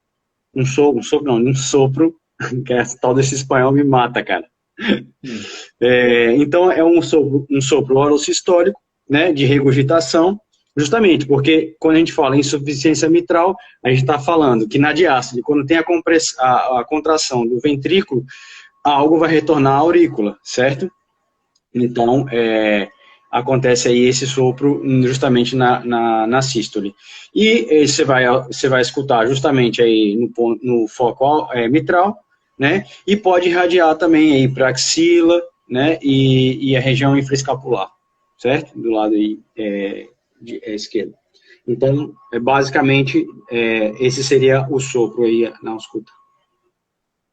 que é tal desse espanhol me mata, cara. Então é um sopro holossistólico, né? De regurgitação, justamente porque quando a gente fala em insuficiência mitral, a gente está falando que na diástole, quando tem a contração do ventrículo, algo vai retornar à aurícula, certo? Então, acontece aí esse sopro justamente na sístole. E você vai escutar justamente aí no foco mitral, né? E pode irradiar também aí para axila, né? E a região infraescapular, certo? Do lado aí esquerdo. Então, basicamente, esse seria o sopro aí na ausculta.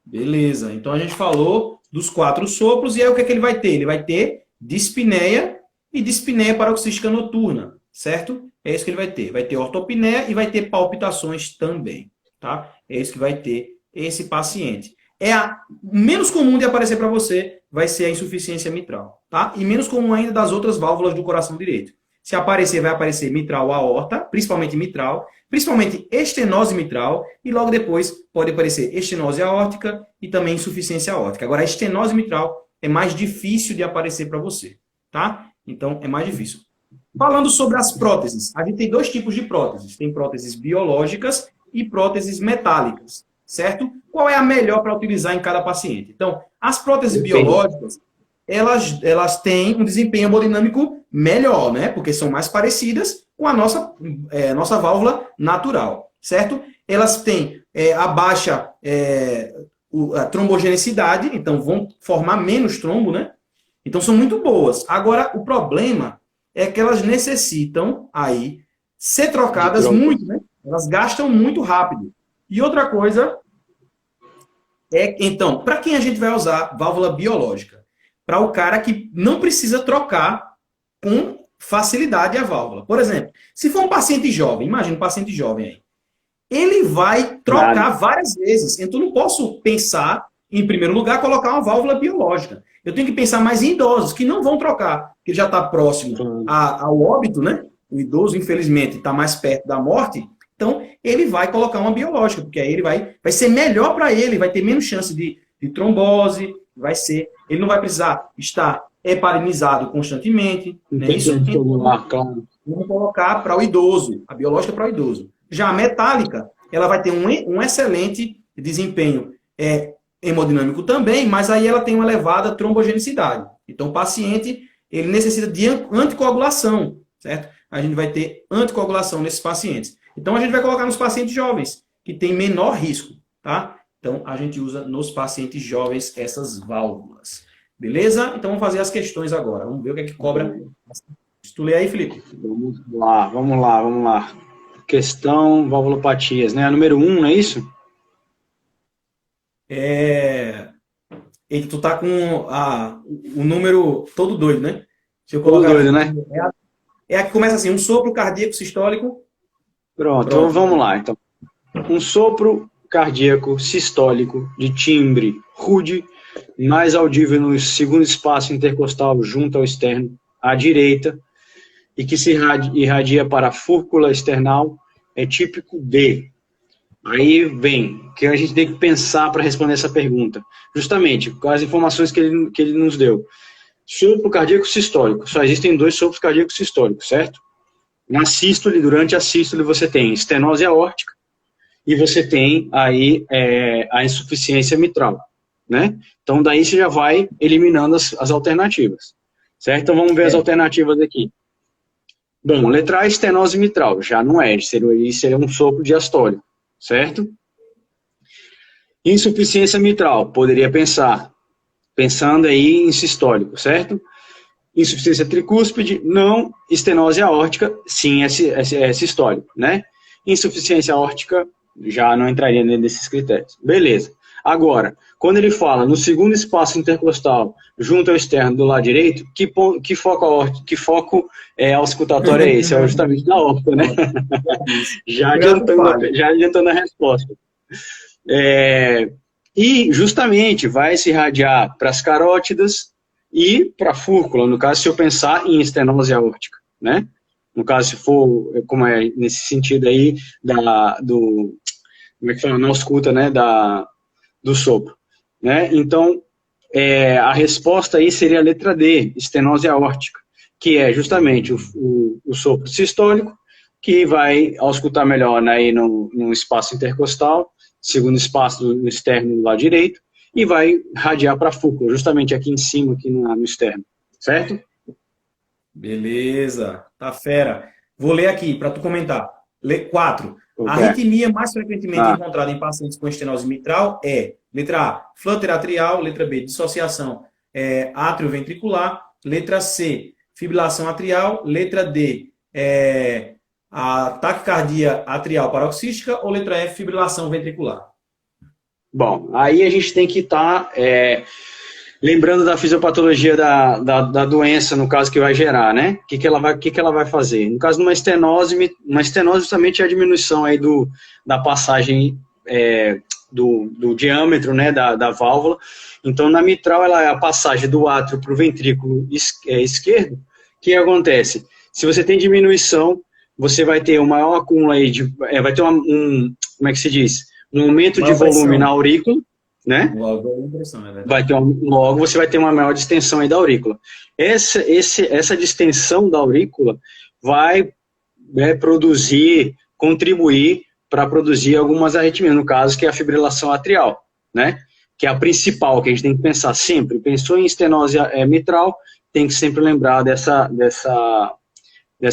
Beleza. Então, a gente falou dos 4 sopros, e aí o que é que ele vai ter? Ele vai ter dispneia e dispneia paroxística noturna, certo? É isso que ele vai ter. Vai ter ortopneia e vai ter palpitações também, tá? É isso que vai ter esse paciente. Menos comum de aparecer para você vai ser a insuficiência mitral, tá? E menos comum ainda das outras válvulas do coração direito. Se aparecer, vai aparecer mitral aorta, principalmente estenose mitral, e logo depois pode aparecer estenose aórtica e também insuficiência aórtica. Agora, a estenose mitral é mais difícil de aparecer para você, tá? Então, é mais difícil. Falando sobre as próteses, a gente tem 2 tipos de próteses. Tem próteses biológicas e próteses metálicas, certo? Qual é a melhor para utilizar em cada paciente? Então, as próteses biológicas, elas têm um desempenho hemodinâmico melhor, né? Porque são mais parecidas com a nossa válvula natural, certo? Elas têm a baixa a trombogenicidade, então vão formar menos trombo, né? Então são muito boas. Agora, o problema é que elas necessitam aí ser trocadas muito, né? Elas gastam muito rápido. E outra coisa então, para quem a gente vai usar válvula biológica? Para o cara que não precisa trocar com facilidade a válvula. Por exemplo, se for um paciente jovem, imagina um paciente jovem aí, ele vai trocar várias vezes. Então, eu não posso pensar, em primeiro lugar, colocar uma válvula biológica. Eu tenho que pensar mais em idosos, que não vão trocar, que já está próximo ao óbito, né? O idoso, infelizmente, está mais perto da morte. Então, ele vai colocar uma biológica, porque aí ele vai ser melhor para ele, vai ter menos chance de trombose, ele não vai precisar estar heparinizado constantemente, né? Isso vamos colocar para o idoso, a biológica para o idoso. Já a metálica, ela vai ter um excelente desempenho hemodinâmico também, mas aí ela tem uma elevada trombogenicidade. Então, o paciente, ele necessita de anticoagulação, certo? A gente vai ter anticoagulação nesses pacientes. Então, a gente vai colocar nos pacientes jovens, que tem menor risco, tá? Então, a gente usa nos pacientes jovens essas válvulas. Beleza? Então, vamos fazer as questões agora. Vamos ver o que é que cobra. Tu lê aí, Felipe? Vamos lá. Questão valvulopatias, né? A número 1, não é isso? E tu tá com o número todo doido, né? Se eu colocar todo doido, né? A que começa assim, um sopro cardíaco sistólico. Pronto. Então vamos lá. Então, um sopro cardíaco sistólico de timbre rude, mais audível no segundo espaço intercostal junto ao externo à direita, e que se irradia para a fúrcula external, é típico B. Aí vem, que a gente tem que pensar para responder essa pergunta. Justamente, com as informações que ele nos deu. Sopro cardíaco sistólico. Só existem 2 sopros cardíacos sistólicos, certo? Na sístole, durante a sístole, você tem estenose aórtica e você tem aí a insuficiência mitral, né? Então, daí você já vai eliminando as alternativas, certo? Então, vamos ver as alternativas aqui. Bom, letra A, estenose mitral, já não é, seria um sopro diastólico, certo? Insuficiência mitral, poderia pensando aí em sistólico, certo? Insuficiência tricúspide, não. Estenose aórtica, sim, é sistólico, né? Insuficiência aórtica, já não entraria nesses critérios. Beleza. Agora, quando ele fala no segundo espaço intercostal, junto ao externo do lado direito, que foco auscultatório é esse? É justamente na aorta, né? já adiantando a resposta. E justamente vai se irradiar para as carótidas e para a fúrcula, no caso, se eu pensar em estenose aórtica, né? No caso, se for, como é nesse sentido aí, como é que fala? Na ausculta, né? Do sopro, né? Então, a resposta aí seria a letra D, estenose aórtica, que é justamente o sopro sistólico, que vai auscultar melhor, né, aí no espaço intercostal, segundo espaço no externo do lado direito, e vai radiar para a fúrcula, justamente aqui em cima, aqui no externo, certo? Beleza, tá fera. Vou ler aqui para tu comentar. 4. A Okay. arritmia mais frequentemente encontrada em pacientes com estenose mitral é, letra A, flutter atrial, letra B, dissociação atrioventricular, letra C, fibrilação atrial, letra D, a taquicardia atrial paroxística ou letra F, fibrilação ventricular? Bom, aí a gente tem que estar lembrando da fisiopatologia da doença, no caso, que vai gerar, né? O que ela vai fazer? No caso de uma estenose justamente é a diminuição aí da passagem do diâmetro, né, da válvula. Então, na mitral, ela é a passagem do átrio para o ventrículo esquerdo. O que acontece? Se você tem diminuição, você vai ter um maior acúmulo aí, vai ter como é que se diz? Um aumento de volume na aurícula, né? Logo você vai ter uma maior distensão aí da aurícula. Essa distensão da aurícula vai contribuir para produzir algumas arritmias, no caso, que é a fibrilação atrial, né? Que é a principal, que a gente tem que pensar sempre. Pensou em estenose mitral, tem que sempre lembrar dessa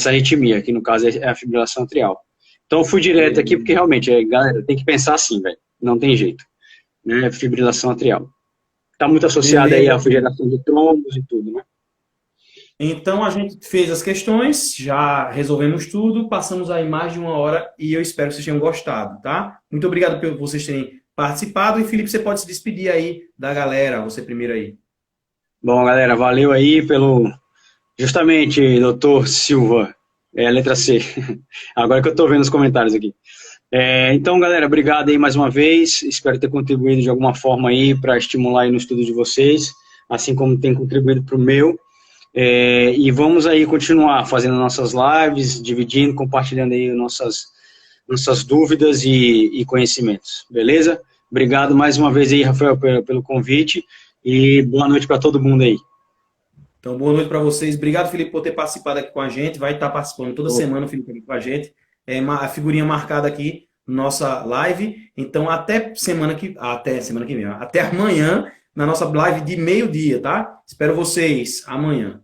arritmia, que no caso é a fibrilação atrial. Então, eu fui direto aqui, porque realmente, galera, tem que pensar assim, velho. Não tem jeito. Né? Fibrilação atrial. Está muito associada aí à geração de trombos e tudo, né? Então, a gente fez as questões, já resolvemos tudo, passamos aí mais de 1 hora e eu espero que vocês tenham gostado, tá? Muito obrigado por vocês terem participado. E, Felipe, você pode se despedir aí da galera, você primeiro aí. Bom, galera, valeu aí justamente, doutor Silva, a letra C. Agora que eu estou vendo os comentários aqui. Então, galera, obrigado aí mais uma vez. Espero ter contribuído de alguma forma aí para estimular aí no estudo de vocês, assim como tem contribuído para o meu. E vamos aí continuar fazendo nossas lives, dividindo, compartilhando aí nossas dúvidas e conhecimentos. Beleza? Obrigado mais uma vez aí, Rafael, pelo convite e boa noite para todo mundo aí. Então, boa noite para vocês. Obrigado, Felipe, por ter participado aqui com a gente. Vai estar participando toda semana, o Felipe, aqui com a gente. A figurinha marcada aqui, nossa live. Então, até semana que vem. Até amanhã, na nossa live de meio-dia, tá? Espero vocês amanhã.